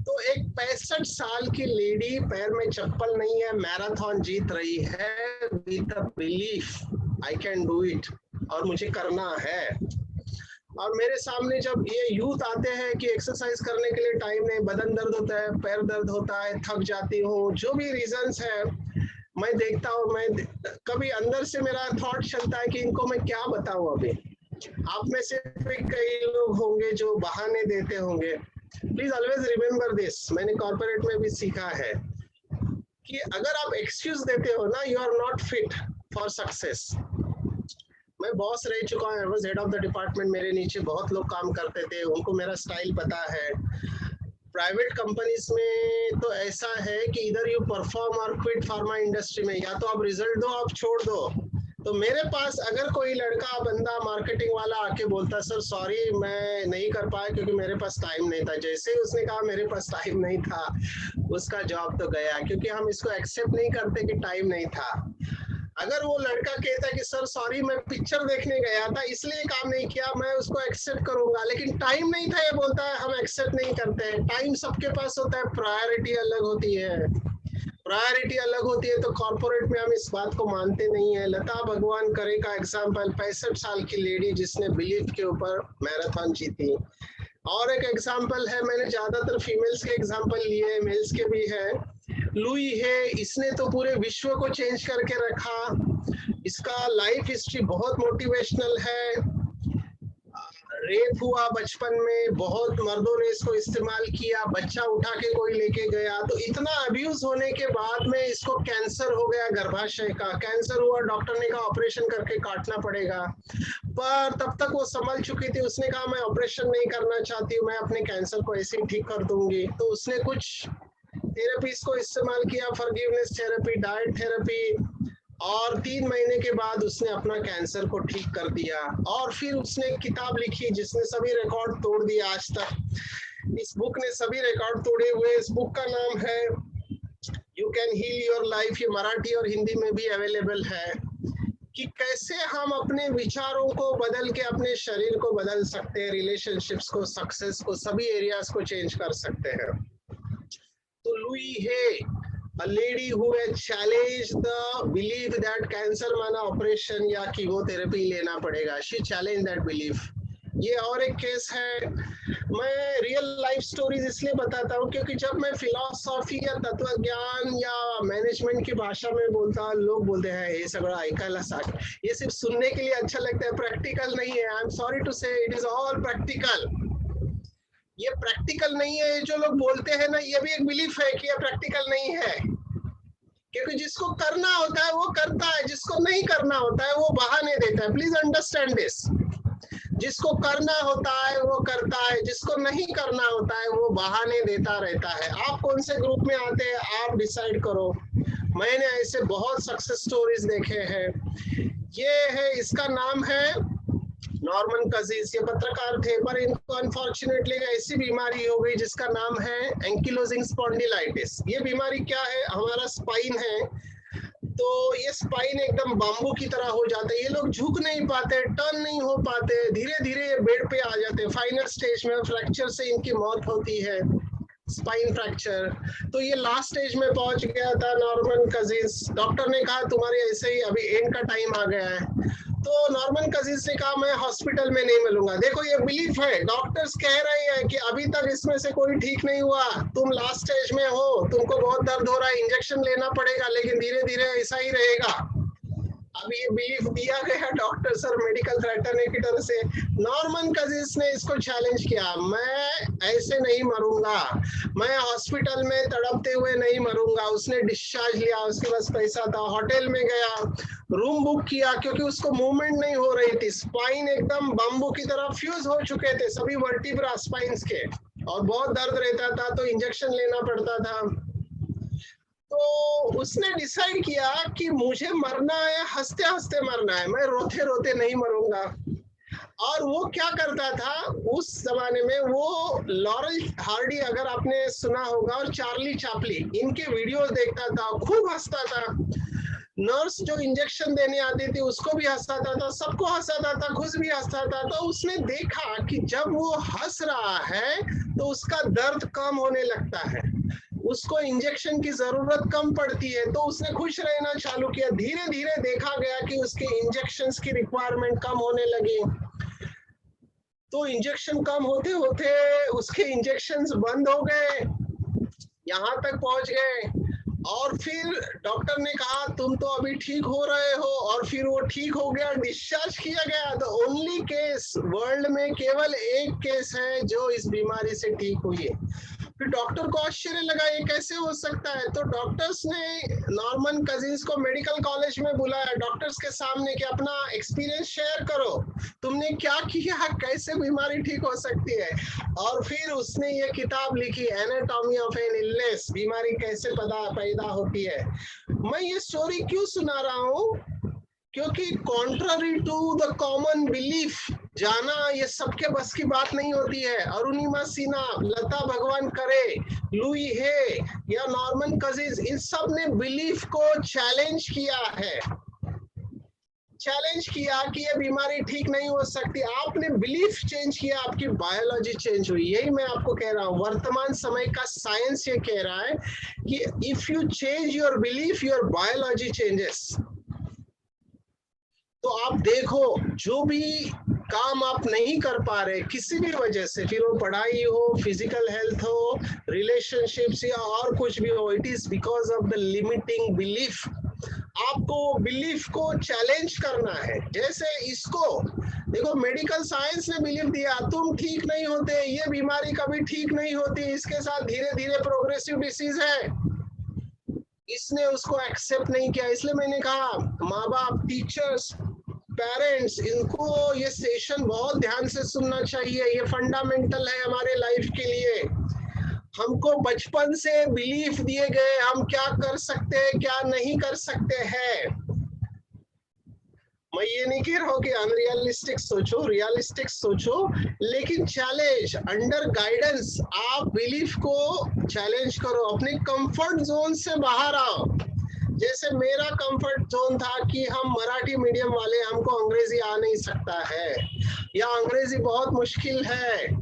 Speaker 2: तो एक 65 साल की लेडी, पैर में चप्पल नहीं है, मैराथन जीत रही है with a belief I can do it, और मुझे करना है। और मेरे सामने जब ये यूथ आते हैं कि एक्सरसाइज करने के लिए टाइम नहीं, बदन दर्द होता है, पैर दर्द होता है, थक जाती हूँ, जो भी रीजंस है, मैं देखता हूँ, मैं कभी अंदर से मेरा थॉट चलता है कि इनको मैं क्या बताऊं। अभी आप में से भी कई लोग होंगे जो बहाने देते होंगे। प्लीज ऑलवेज रिमेम्बर दिस, मैंने कॉर्पोरेट में भी सीखा है कि अगर आप एक्सक्यूज देते हो ना, you are not fit for success. मैं बॉस रह चुका हूँ, I was head of the department, मेरे नीचे बहुत लोग काम करते थे, उनको मेरा स्टाइल पता है। प्राइवेट कंपनीज में तो ऐसा है कि इधर यू परफॉर्म और क्विट फार्मा इंडस्ट्री में, या तो आप रिजल्ट दो, आप छोड़ दो। तो मेरे पास अगर कोई लड़का बंदा मार्केटिंग वाला आके बोलता सर सॉरी मैं नहीं कर पाया क्योंकि मेरे पास टाइम नहीं था, जैसे ही उसने कहा मेरे पास टाइम नहीं था, उसका जॉब तो गया, क्योंकि हम इसको एक्सेप्ट नहीं करते कि टाइम नहीं था। अगर वो लड़का कहता है कि सर सॉरी मैं पिक्चर देखने गया था इसलिए काम नहीं किया, मैं उसको एक्सेप्ट करूंगा, लेकिन टाइम नहीं था ये बोलता है, हम एक्सेप्ट नहीं करते। टाइम सबके पास होता है, प्रायोरिटी अलग होती है, प्रायोरिटी अलग होती है। तो कॉर्पोरेट में हम इस बात को मानते नहीं है। लता भगवान करे का एग्जाम्पल, 65 साल की लेडी जिसने बिलीफ के ऊपर मैराथन जीती। और एक एग्जाम्पल है, मैंने ज्यादातर फीमेल्स के एग्जाम्पल लिए, मेल्स के भी है, लुई है, इसने तो पूरे विश्व को चेंज करके रखा। इसका लाइफ हिस्ट्री बहुत मोटिवेशनल है। रेप हुआ बचपन में, बहुत मर्दों ने इसको इस्तेमाल किया, बच्चा उठा के कोई लेके गया, तो इतना अब्यूज होने के बाद में इसको कैंसर हो गया, गर्भाशय का कैंसर हुआ, डॉक्टर ने कहा ऑपरेशन करके काटना पड़ेगा, पर तब तक वो संभल चुकी थी। उसने कहा मैं ऑपरेशन नहीं करना चाहती हूँ, मैं अपने कैंसर को ऐसे ही ठीक कर दूंगी। तो उसने कुछ थेरेपीज को इस्तेमाल किया, फॉरगिवनेस थेरेपी, डाइट थेरेपी, और 3 महीने के बाद उसने अपना कैंसर को ठीक कर दिया। और फिर उसने एक किताब लिखी जिसने सभी रिकॉर्ड तोड़ दिए आज तक। इस बुक ने सभी रिकॉर्ड तोड़े हुए। इस बुक का नाम है you can heal your life. ये मराठी और हिंदी में भी अवेलेबल है कि कैसे हम अपने विचारों को बदल के अपने शरीर को बदल सकते हैं, रिलेशनशिप्स को, सक्सेस को, सभी एरियाज को चेंज कर सकते हैं। तो लुई है a lady who had challenged the belief that cancer माना ऑपरेशन या कीमोथेरेपी लेना पड़ेगा। She challenged that belief। ये और एक केस है। मैं रियल लाइफ स्टोरीज इसलिए बताता हूँ क्योंकि जब मैं फिलॉसॉफी या तत्वज्ञान या मैनेजमेंट की भाषा में बोलता, लोग बोलते हैं ये सगळं ऐकायला साठ, ये सिर्फ सुनने के लिए अच्छा लगता है, प्रैक्टिकल नहीं है। आई एम सॉरी टू से इट इज ऑल प्रैक्टिकल। ये प्रैक्टिकल नहीं है। जो लोग बोलते हैं ना, ये भी एक बिलीफ है कि ये प्रैक्टिकल नहीं है, क्योंकि जिसको करना होता है वो करता है, जिसको नहीं करना होता है वो बहाने देता है। Please understand this. जिसको करना होता है वो करता है, जिसको नहीं करना होता है वो बहाने देता रहता है। आप कौन से ग्रुप में आते हैं आप डिसाइड करो। मैंने ऐसे बहुत सक्सेस स्टोरीज देखे हैं। ये है, इसका नाम है नॉर्मन कजीज। ये पत्रकार थे, पर इनको अनफॉर्चुनेटली ऐसी बीमारी हो गई जिसका नाम है एंकिलोजिंग स्पॉन्डिलाइटिस। ये बीमारी क्या है, हमारा स्पाइन है, तो ये स्पाइन एकदम बाम्बू की तरह हो जाता है। ये लोग झुक नहीं पाते, टर्न नहीं हो पाते, धीरे धीरे ये बेड पे आ जाते हैं। फाइनल स्टेज में फ्रैक्चर से इनकी मौत होती है, स्पाइन फ्रैक्चर। तो ये लास्ट स्टेज में पहुंच गया था नॉर्मन कजीज। डॉक्टर ने कहा तुम्हारे ऐसे ही अभी एंड का टाइम आ गया है। तो नॉर्मन कजीज ने कहा मैं हॉस्पिटल में नहीं मिलूंगा। देखो ये बिलीफ है, डॉक्टर्स कह रहे हैं कि अभी तक इसमें से कोई ठीक नहीं हुआ, तुम लास्ट स्टेज में हो, तुमको बहुत दर्द हो रहा है, इंजेक्शन लेना पड़ेगा, लेकिन धीरे धीरे ऐसा ही रहेगा। अब ये बिलीफ दिया गया डॉक्टर्स और मेडिकल फ्रेटर्निटी की तरफ से। नॉर्मन कजीज ने इसको चैलेंज किया, मैं ऐसे नहीं मरूंगा, मैं हॉस्पिटल में तड़पते हुए नहीं मरूंगा। उसने डिस्चार्ज लिया, उसके पास पैसा था, होटल में गया, रूम बुक किया, क्योंकि उसको मूवमेंट नहीं हो रही थी। स्पाइन एकदम बम्बू की तरह फ्यूज हो चुके थे सभी वर्टिब्रा स्पाइन्स के, और बहुत दर्द रहता था, तो इंजेक्शन लेना पड़ता था। तो उसने डिसाइड किया कि मुझे मरना है, हंसते हंसते मरना है, मैं रोते रोते नहीं मरूंगा। और वो क्या करता था उस जमाने में, वो लॉरेल हार्डी अगर आपने सुना होगा, और चार्ली चैपलिन, इनके वीडियोस देखता था, खूब हंसता था। नर्स जो इंजेक्शन देने आती थी उसको भी हंसाता था, सबको हंसाता था, खुद भी हंसता था। तो उसने देखा कि जब वो हंस रहा है तो तो उसका दर्द कम होने लगता है, उसको इंजेक्शन की जरूरत कम पड़ती है, तो उसने खुश रहना चालू किया। धीरे धीरे देखा गया कि उसके इंजेक्शंस की रिक्वायरमेंट कम होने लगी। तो इंजेक्शन कम होते होते उसके इंजेक्शंस बंद हो गए, यहाँ तक पहुंच गए। और फिर डॉक्टर ने कहा तुम तो अभी ठीक हो रहे हो, और फिर वो ठीक हो गया, डिस्चार्ज किया गया। द ओनली केस, वर्ल्ड में केवल एक केस है जो इस बीमारी से ठीक हुई है। फिर डॉक्टर को आश्चर्य लगा ये कैसे हो सकता है। तो डॉक्टर्स ने नॉर्मन कजिन्स को मेडिकल कॉलेज में बुलाया डॉक्टर्स के सामने कि अपना एक्सपीरियंस शेयर करो, तुमने क्या किया, कैसे बीमारी ठीक हो सकती है। और फिर उसने ये किताब लिखी, एनाटॉमी ऑफ एन इलनेस, बीमारी कैसे पैदा होती है। मैं ये स्टोरी क्यों सुना रहा हूँ, क्योंकि contrary to the common belief जाना ये सबके बस की बात नहीं होती है। अरुणिमा सिन्हा, लता भगवान करे, लुई हे या नॉर्मन कजिन्स, इन सब ने बिलीफ को चैलेंज किया है, चैलेंज किया कि ये बीमारी ठीक नहीं हो सकती। आपने बिलीफ चेंज किया, आपकी बायोलॉजी चेंज हुई। यही मैं आपको कह रहा हूँ, वर्तमान समय का साइंस ये कह रहा है कि if you change your belief, your biology changes. तो आप देखो, जो भी काम आप नहीं कर पा रहे किसी भी वजह से, फिर वो पढ़ाई हो, फिजिकल हेल्थ हो, रिलेशनशिप्स या और कुछ भी हो, it is because of the limiting belief. आपको बिलीफ को चैलेंज करना है। जैसे इसको देखो, मेडिकल साइंस ने बिलीफ दिया तुम ठीक नहीं होते, ये बीमारी कभी ठीक नहीं होती, इसके साथ धीरे धीरे प्रोग्रेसिव डिसीज है, इसने उसको एक्सेप्ट नहीं किया। इसलिए मैंने कहा माँ बाप, टीचर्स, पेरेंट्स, इनको ये सेशन बहुत ध्यान से सुनना चाहिए, ये फंडामेंटल है हमारे लाइफ के लिए। हमको बचपन से बिलीफ दिए गए हम क्या कर सकते हैं, क्या नहीं कर सकते हैं। मैं ये नहीं कह रहा हूँ कि अनरियलिस्टिक सोचो, रियलिस्टिक सोचो, लेकिन चैलेंज अंडर गाइडेंस आप बिलीफ को चैलेंज करो, अपने कंफर्ट जोन से बाहर आओ। जैसे मेरा कंफर्ट जोन था कि हम मराठी मीडियम वाले, हमको अंग्रेजी आ नहीं सकता है या अंग्रेजी बहुत मुश्किल है।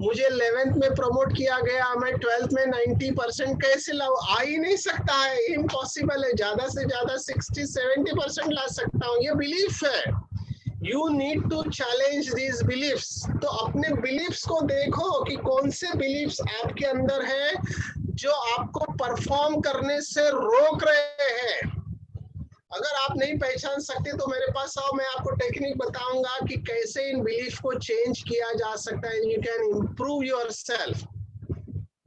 Speaker 2: मुझे 11th में प्रमोट किया गया, मैं 12th में 90% कैसे लाऊं, आ ही नहीं सकता है, इम्पॉसिबल है। ज्यादा से ज्यादा 60-70% ला सकता हूँ, ये बिलीफ है। You need to challenge these beliefs. तो अपने बिलीफ्स को देखो कि कौन से बिलीफ्स आपके अंदर है जो आपको परफॉर्म करने से रोक रहे हैं। अगर आप नहीं पहचान सकते तो मेरे पास आओ, मैं आपको टेक्निक बताऊंगा कि कैसे इन बिलीफ को चेंज किया जा सकता है। You can improve yourself.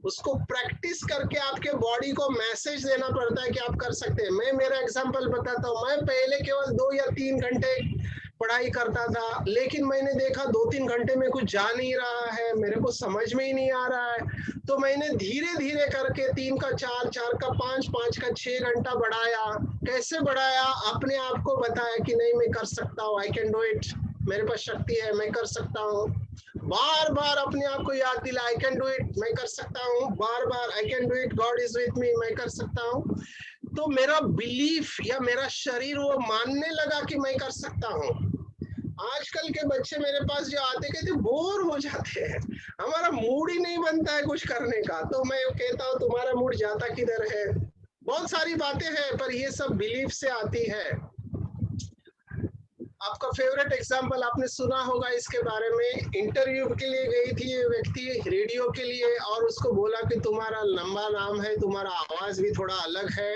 Speaker 2: उसको प्रैक्टिस करके आपके बॉडी को मैसेज देना पड़ता है कि आप कर सकते हैं। मैं मेरा एग्जांपल बताता हूँ। मैं पहले केवल 2 या 3 घंटे पढ़ाई करता था, लेकिन मैंने देखा 2-3 घंटे में कुछ जा नहीं रहा है, मेरे को समझ में ही नहीं आ रहा है। तो मैंने धीरे धीरे करके 3 का 4, 4 का 5, 5 का 6 घंटा बढ़ाया। कैसे बढ़ाया? अपने आप को बताया कि नहीं, मैं कर सकता हूँ, आई कैन डू इट, मेरे पास शक्ति है, मैं कर सकता हूँ। बार बार अपने आप को याद दिला, आई कैन डू इट, मैं कर सकता हूँ। बार बार I can do it, God is with me, मैं कर सकता हूँ। तो मेरा बिलीफ या मेरा शरीर वो मानने लगा कि मैं कर सकता हूँ। आजकल के बच्चे मेरे पास जो आते कहते बोर हो जाते हैं, हमारा मूड ही नहीं बनता है कुछ करने का। तो मैं कहता हूँ तुम्हारा मूड जाता किधर है? बहुत सारी बातें हैं, पर ये सब बिलीफ से आती है। आपका फेवरेट एग्जांपल आपने सुना होगा इसके बारे में। इंटरव्यू के लिए गई थी ये व्यक्ति रेडियो के लिए, और उसको बोला कि तुम्हारा लंबा नाम है, तुम्हारा आवाज भी थोड़ा अलग है,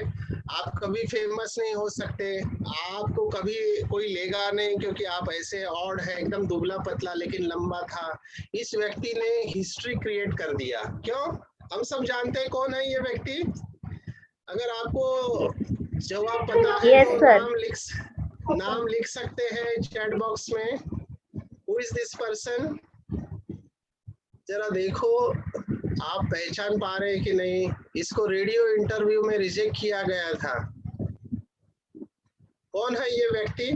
Speaker 2: आप कभी फेमस नहीं हो सकते, आपको कभी कोई लेगा नहीं क्योंकि आप ऐसे ऑड है, एकदम दुबला पतला लेकिन लंबा था। इस व्यक्ति ने हिस्ट्री क्रिएट कर दिया। क्यों? हम सब जानते हैं कौन है ये व्यक्ति। अगर आपको जवाब पता है तो नाम लिख सकते हैं चैट बॉक्स में। Who is this person? जरा देखो आप पहचान पा रहे हैं कि नहीं। इसको रेडियो इंटरव्यू में रिजेक्ट किया गया था। कौन है ये व्यक्ति?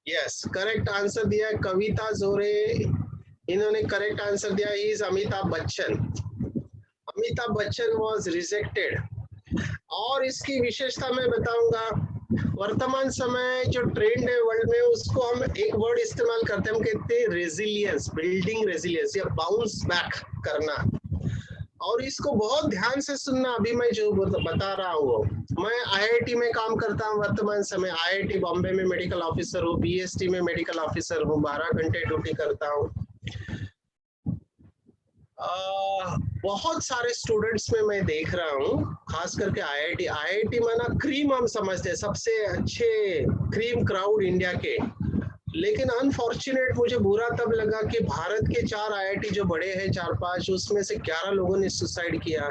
Speaker 2: यस, करेक्ट आंसर दिया है कविता जोरे, इन्होंने करेक्ट आंसर दिया, he is Amitabh Bachchan. Amitabh Bachchan was rejected. और इसकी विशेषता मैं बताऊंगा। वर्तमान समय जो ट्रेंड है वर्ल्ड में, उसको हम एक वर्ड इस्तेमाल करते हैं, हम कहते हैं रेजिलियंस, बिल्डिंग रेजिलियंस या बाउंस बैक करना। और इसको बहुत ध्यान से सुनना, अभी मैं जो बता रहा हूँ। मैं आईआईटी में काम करता हूँ वर्तमान समय, आईआईटी बॉम्बे में मेडिकल ऑफिसर हूँ, बीएसटी में मेडिकल ऑफिसर हूँ, 12 घंटे ड्यूटी करता हूँ। बहुत सारे स्टूडेंट्स में मैं देख रहा हूँ, खास करके आईआईटी माना क्रीम हम समझते हैं, सबसे अच्छे क्रीम क्राउड इंडिया के। लेकिन अनफॉर्चुनेट मुझे बुरा तब लगा कि भारत के 4 आईआईटी जो बड़े हैं, 4-5, उसमें से 11 लोगों ने सुसाइड किया।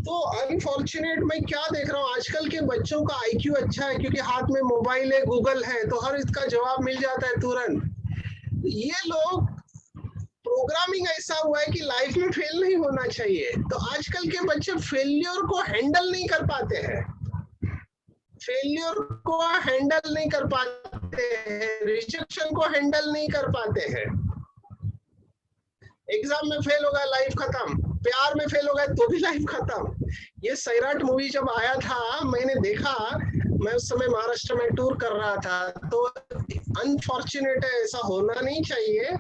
Speaker 2: तो अनफॉर्चुनेट मैं क्या देख रहा हूँ, आजकल के बच्चों का आईक्यू अच्छा है क्योंकि हाथ में मोबाइल है, गूगल है, तो हर इसका जवाब मिल जाता है तुरंत। ये लोग प्रोग्रामिंग ऐसा हुआ है कि लाइफ में फेल नहीं होना चाहिए, तो आजकल के बच्चे फेलियर को हैंडल नहीं कर पाते हैं, फेलियर को हैंडल नहीं कर पाते हैं, रिजेक्शन को हैंडल नहीं कर पाते हैं। एग्जाम में फेल हो गया, लाइफ खत्म, प्यार में फेल हो गया तो भी लाइफ खत्म। ये सैराट मूवी जब आया था, मैंने देखा, मैं उस समय महाराष्ट्र में टूर कर रहा था, तो अनफॉर्चुनेट है, ऐसा होना नहीं चाहिए।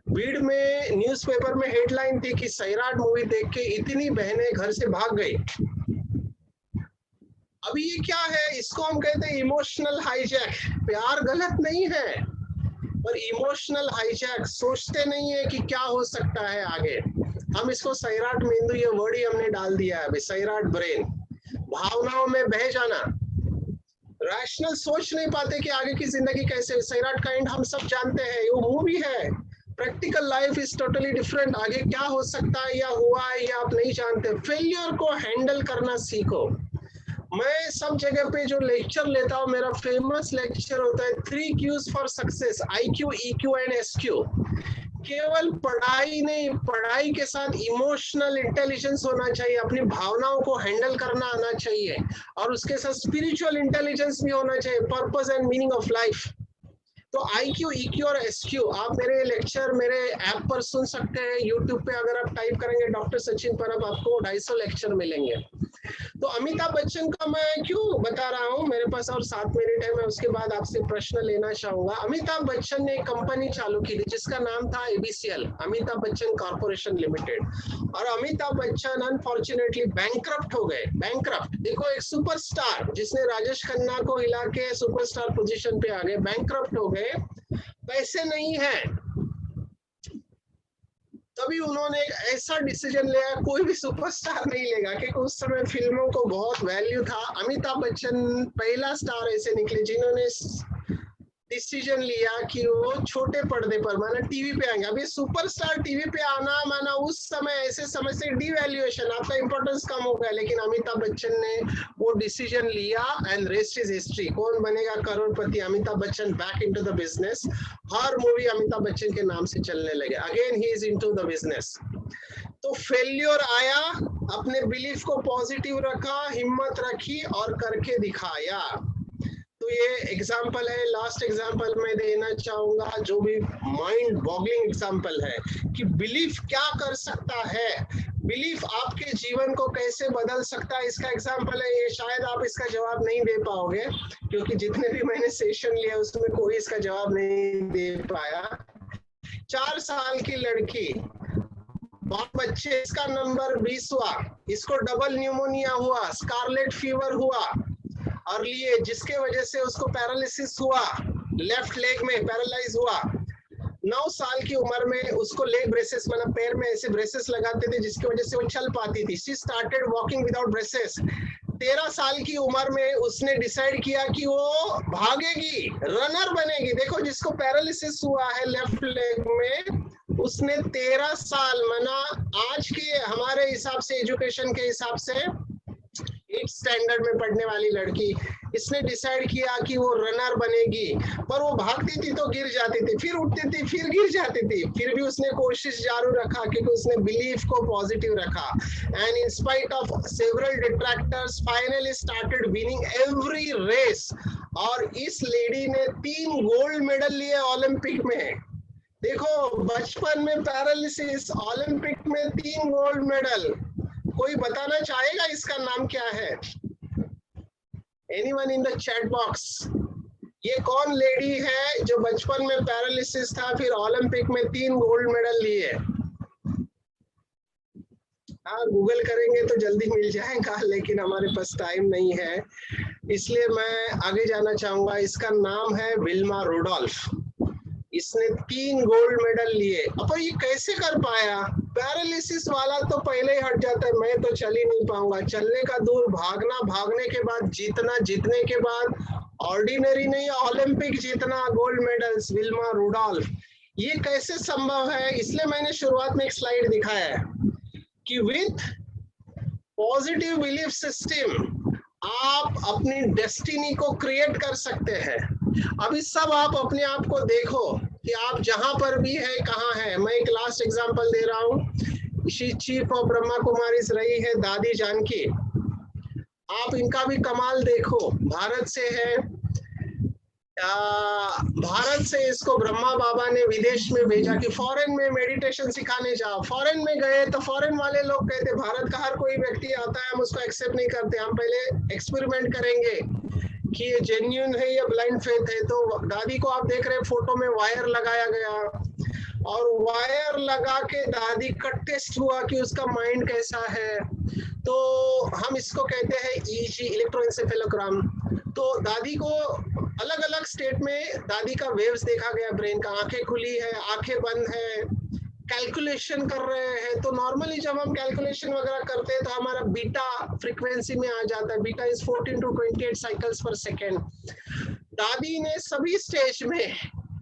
Speaker 2: भीड़ में न्यूज़पेपर में हेडलाइन थी कि सैराट मूवी देख के इतनी बहनें घर से भाग गई। अभी ये क्या है, इसको हम कहते हैं इमोशनल हाईजैक। प्यार गलत नहीं है, पर इमोशनल हाईजैक, सोचते नहीं है कि क्या हो सकता है आगे। हम इसको सैराट मेंदू, ये वर्ड ही हमने डाल दिया है अभी, सैराट ब्रेन, भावनाओं में बह जाना, रैशनल सोच नहीं पाते कि आगे की जिंदगी कैसे। सैराट का एंड हम सब जानते हैं, वो मूवी है, practical life is totally different, आगे क्या हो सकता है या हुआ है या आप नहीं जानते। फेलियर को हैंडल करना सीखो। मैं सब जगह पे जो लेक्चर लेता हूँ, मेरा फेमस लेक्चर होता है 3 Qs for success, IQ, EQ and SQ। केवल पढ़ाई नहीं, पढ़ाई के साथ इमोशनल इंटेलिजेंस होना चाहिए, अपनी भावनाओं को हैंडल करना आना चाहिए, और उसके साथ स्पिरिचुअल इंटेलिजेंस भी होना चाहिए, purpose and meaning of life. तो IQ, EQ और SQ आप मेरे लेक्चर मेरे ऐप पर सुन सकते हैं। यूट्यूब पे अगर आप टाइप करेंगे डॉक्टर सचिन परब, आपको 250 लेक्चर मिलेंगे। तो अमिताभ बच्चन का मैं क्यों बता रहा हूँ, मेरे पास और 7 मिनट है, मैं उसके बाद आपसे प्रश्न लेना चाहूंगा। अमिताभ बच्चन ने एक कंपनी चालू की थी जिसका नाम था ABCL, Amitabh Bachchan corporation limited, और अमिताभ बच्चन अनफॉर्चुनेटली बैंकरप्ट हो गए। बैंकरप्ट, देखो एक सुपरस्टार जिसने राजेश खन्ना को हिला के सुपरस्टार पोजीशन पे आ गए, बैंकरप्ट हो गए, पैसे नहीं है। तभी उन्होंने एक ऐसा डिसीजन लिया, कोई भी सुपरस्टार नहीं लेगा, क्योंकि उस समय फिल्मों को बहुत वैल्यू था। अमिताभ बच्चन पहला स्टार ऐसे निकले जिन्होंने डिसीजन लिया कि वो छोटे पर्दे पर, माना टीवी पे आएंगे। अभी सुपरस्टार टीवी पे आना माना उस समय ऐसे समझ से डिवैल्यूएशन, आपका इंपॉर्टेंस कम हो गया, लेकिन अमिताभ बच्चन ने वो डिसीजन लिया and rest is history. Kaun Banega Crorepati, Amitabh Bachchan back into the business. हर मूवी अमिताभ बच्चन के नाम से चलने लगे, again he is into the business. तो फेल्योर आया, अपने बिलीफ को पॉजिटिव रखा, हिम्मत रखी और करके दिखाया। तो ये एग्जाम्पल है। लास्ट एग्जाम्पल मैं देना चाहूंगा, जो भी माइंड बॉगलिंग एग्जाम्पल है कि बिलीफ क्या कर सकता है, बिलीफ आपके जीवन को कैसे बदल सकता है, इसका एग्जाम्पल है ये। शायद आप इसका जवाब नहीं दे पाओगे, क्योंकि जितने भी मैंने सेशन लिया उसमें कोई इसका जवाब नहीं दे पाया। 4 साल की लड़की, बच्चे, इसका नंबर 20 हुआ, इसको डबल न्यूमोनिया हुआ, स्कारलेट फीवर हुआ, और लिए जिसके वजह से उसको पैरालिसिस हुआ, लेफ्ट लेग में पैरालाइज हुआ। 9 साल की उम्र में उसको लेग ब्रेसेस, मतलब पैर में ऐसे ब्रेसेस लगाते थे जिसकी वजह से वो चल पाती थी। She started walking without braces. 13 साल की उम्र में उसने डिसाइड किया कि वो भागेगी, रनर बनेगी। देखो, जिसको पैरालिसिस हुआ है लेफ्ट लेग में, उसने 13 साल, माना आज के हमारे हिसाब से, एजुकेशन के हिसाब से 8th स्टैंडर्ड में पढ़ने वाली लड़की, इसने डिसाइड किया कि वो रनर बनेगी। पर वो भागती थी तो गिर जाती थी, फिर उठती थी, फिर गिर जाती थी, फिर भी उसने कोशिश जारी रखा क्योंकि उसने बिलीफ को पॉजिटिव रखा। And in spite of several detractors, finally started winning every race. और इस लेडी ने 3 गोल्ड मेडल लिए ओलंपिक में। देखो, बचपन में पैरालिसिस, ओलंपिक में 3 गोल्ड मेडल। कोई बताना चाहेगा इसका नाम क्या है? Anyone in the chat box? ये कौन लेडी है जो बचपन में पैरालिसिस था, फिर ओलंपिक में 3 गोल्ड मेडल लिए? हाँ, गूगल करेंगे तो जल्दी मिल जाएगा, लेकिन हमारे पास टाइम नहीं है, इसलिए मैं आगे जाना चाहूंगा। इसका नाम है विल्मा रुडोल्फ। इसने 3 गोल्ड मेडल लिए। अब ये कैसे कर पाया? पैरालिसिस वाला तो पहले ही हट जाता है, मैं तो चल ही नहीं पाऊंगा। चलने का दूर, भागना, भागने के बाद जीतना, जीतने के बाद ऑर्डिनरी नहीं ओलंपिक जीतना, गोल्ड मेडल्स। विल्मा रुडोल्फ, ये कैसे संभव है? इसलिए मैंने शुरुआत में एक स्लाइड दिखाया है कि विथ पॉजिटिव बिलीफ सिस्टम आप अपनी डेस्टिनी को क्रिएट कर सकते हैं। अभी सब आप अपने आप को देखो कि आप जहां पर भी है, कहाँ है। मैं एक लास्ट एग्जांपल दे रहा हूँ। चीफ ऑफ ब्रह्मा कुमारीज रही है दादी जानकी, आप इनका भी कमाल देखो। भारत से है, भारत से इसको ब्रह्मा बाबा ने विदेश में भेजा कि फॉरेन में मेडिटेशन सिखाने जाओ। फॉरेन में गए तो फॉरेन वाले लोग कहते भारत का हर कोई व्यक्ति आता है, हम उसको एक्सेप्ट नहीं करते, हम पहले एक्सपेरिमेंट करेंगे कि ये जेन्युइन है या ब्लाइंड फेथ है। तो दादी को आप देख रहे हैं फोटो में, वायर लगाया गया और वायर लगा के दादी का टेस्ट हुआ कि उसका माइंड कैसा है। तो हम इसको कहते हैं EEG, इलेक्ट्रोएन्सेफेलोग्राम। तो दादी को अलग अलग स्टेट में दादी का वेव्स देखा गया ब्रेन का। आंखें खुली है, आंखें बंद है, कैलकुलेशन कर रहे हैं। तो नॉर्मली जब हम कैलकुलेशन वगैरह करते हैं तो हमारा बीटा फ्रीक्वेंसी में आ जाता है। बीटा इज 14 to 28 साइकिल्स पर सेकेंड। दादी ने सभी स्टेज में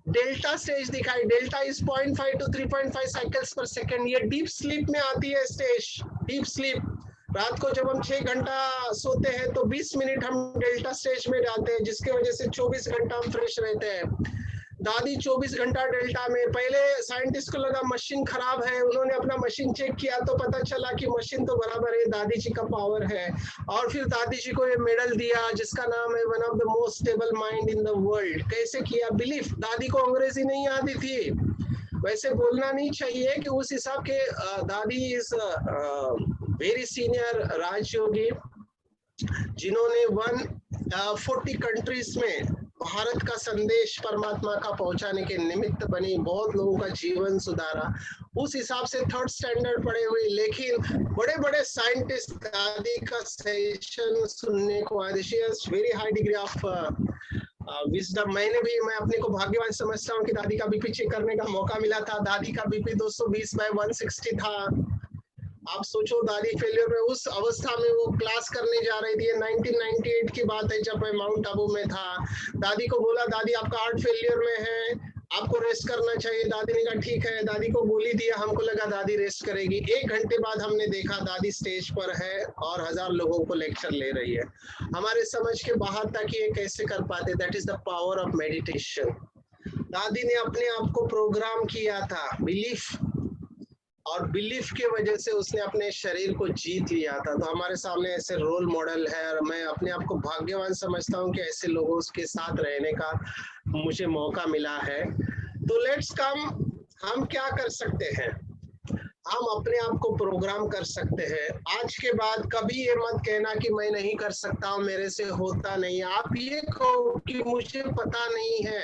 Speaker 2: डेल्टा स्टेज दिखाई। डेल्टा इज 0.5 to 3.5 साइकिल्स पर सेकेंड। ये डीप स्लीप में आती है स्टेज, डीप स्लीप। रात को जब हम 6 घंटा सोते हैं तो 20 मिनट हम डेल्टा स्टेज में जाते हैं, जिसकी वजह से 24 घंटा हम फ्रेश रहते हैं। दादी 24 घंटा डेल्टा में। पहले साइंटिस्ट को लगा मशीन खराब है, उन्होंने अपना मशीन चेक किया तो पता चला कि मशीन तो बराबर है, दादी जी का पावर है। और फिर दादी जी को ये मेडल दिया जिसका नाम है one of the most stable mind in the world. कैसे किया? बिलीफ। दादी को अंग्रेजी नहीं आती थी, वैसे बोलना नहीं चाहिए कि उस हिसाब के दादी इज वेरी सीनियर राजयोगी, जिन्होंने 140 कंट्रीज में भारत का संदेश परमात्मा का पहुंचाने के निमित्त बनी, बहुत लोगों का जीवन सुधारा। उस हिसाब से 3rd स्टैंडर्ड पढ़े हुए, लेकिन बड़े बड़े साइंटिस्ट दादी का सेशन सुनने को आए। She has very high degree of wisdom. मैं अपने को भाग्यवान समझता हूँ कि दादी का बीपी चेक करने का मौका मिला था। दादी का बीपी 220/160 था। आप सोचो, दादी फेलियर में उस अवस्था में वो क्लास करने जा रही थी। 1998 की बात है जब मैं माउंट आबू में था। दादी को बोला, दादी आपका हार्ट फेलियर में है, आपको रेस्ट करना चाहिए। दादी ने कहा ठीक है। दादी को गोली दिया, हमको लगा दादी रेस्ट करेगी। 1 घंटे बाद हमने देखा दादी स्टेज पर है और 1000 लोगों को लेक्चर ले रही है। हमारे समझ के बाहर था कि ये कैसे कर पाते। That is the power of meditation. दादी ने अपने आप को प्रोग्राम किया था, बिलीफ, और बिलीफ की वजह से उसने अपने शरीर को जीत लिया था। तो हमारे सामने ऐसे रोल मॉडल है और मैं अपने आप को भाग्यवान समझता हूँ कि ऐसे लोगों के साथ रहने का मुझे मौका मिला है। तो लेट्स कम, हम क्या कर सकते हैं? हम अपने आप को प्रोग्राम कर सकते हैं। आज के बाद कभी ये मत कहना कि मैं नहीं कर सकता हूँ, मेरे से होता नहीं। आप ये कहो कि मुझे पता नहीं है।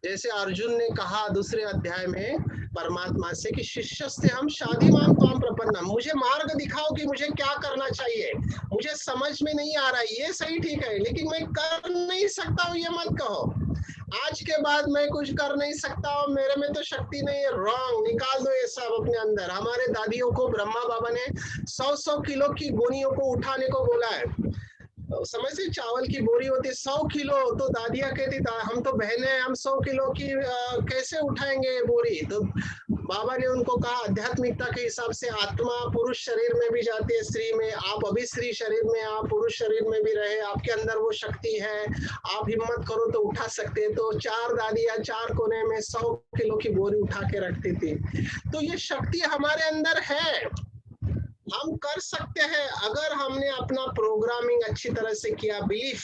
Speaker 2: जैसे अर्जुन ने कहा दूसरे अध्याय में परमात्मा से कि शिष्यस्ते हम शादी माम त्वाम प्रपन्नम, मुझे मार्ग दिखाओ कि मुझे क्या करना चाहिए। मुझे समझ में नहीं आ रहा है, ये सही ठीक है, लेकिन मैं कर नहीं सकता हूँ, ये मत कहो। आज के बाद मैं कुछ कर नहीं सकता हूँ, मेरे में तो शक्ति नहीं है। रॉन्ग, निकाल दो ये सब अपने अंदर। हमारे दादियों को ब्रह्मा बाबा ने 100-100 किलो की बोरियों को उठाने को बोला है। समझ से चावल की बोरी होती 100 किलो, तो दादियाँ कहती हम तो बहने हैं, हम 100 किलो की कैसे उठाएंगे बोरी। तो बाबा ने उनको कहा आध्यात्मिकता के हिसाब से आत्मा पुरुष शरीर में भी जाती है, स्त्री में। आप अभी स्त्री शरीर में, आप पुरुष शरीर में भी रहे, आपके अंदर वो शक्ति है, आप हिम्मत करो तो उठा सकते हैं। तो 4 दादियाँ 4 कोने में 100 किलो की बोरी उठा के रखती थी। तो ये शक्ति हमारे अंदर है, हम कर सकते हैं अगर हमने अपना प्रोग्रामिंग अच्छी तरह से किया। बिलीफ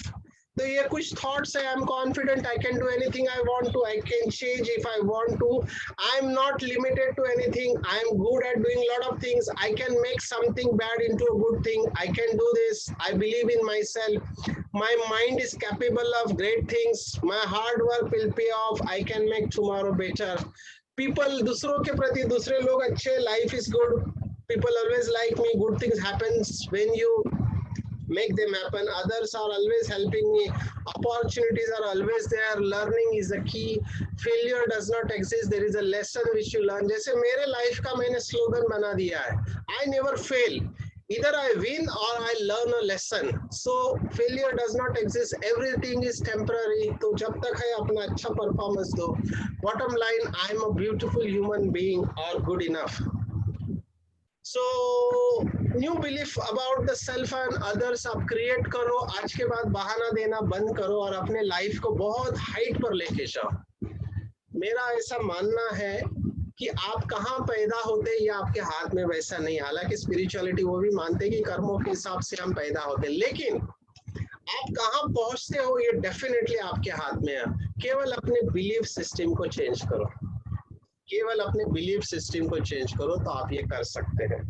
Speaker 2: तो ये कुछ थॉट्स है. I am confident, I can do anything I want to, I can change if I want to, I am not limited to anything, I am good at doing lot of things, I can make something bad into a good thing, I can do this, I believe in myself, my mind is capable of great things, my hard work will pay off, I can make tomorrow better. People, दूसरों के प्रति दूसरे लोग अच्छे, life is good, people always like me, good things happens when you make them happen, others are always helping me, opportunities are always there, learning is the key, failure does not exist, there is a lesson which you learn. जैसे मेरे life का मैंने slogan बना दिया है, I never fail, either I win or I learn a lesson, so failure does not exist, everything is temporary. तो जब तक है अपना अच्छा परफॉर्मेंस दो. bottom line, I am a beautiful human being or good enough. So new belief about the self and others आप create करो. आज के बाद बहाना देना बंद करो और अपने लाइफ को बहुत हाइट पर लेके जाओ. मेरा ऐसा मानना है कि आप कहाँ पैदा होते ये आपके हाथ में वैसा नहीं. हालांकि स्पिरिचुअलिटी वो भी मानते कि कर्मों के हिसाब से हम पैदा होते, लेकिन आप कहाँ पहुंचते हो ये डेफिनेटली आपके हाथ में है. केवल अपने बिलीफ सिस्टम को चेंज करो, केवल अपने बिलीफ सिस्टम को चेंज करो तो आप ये कर सकते हैं.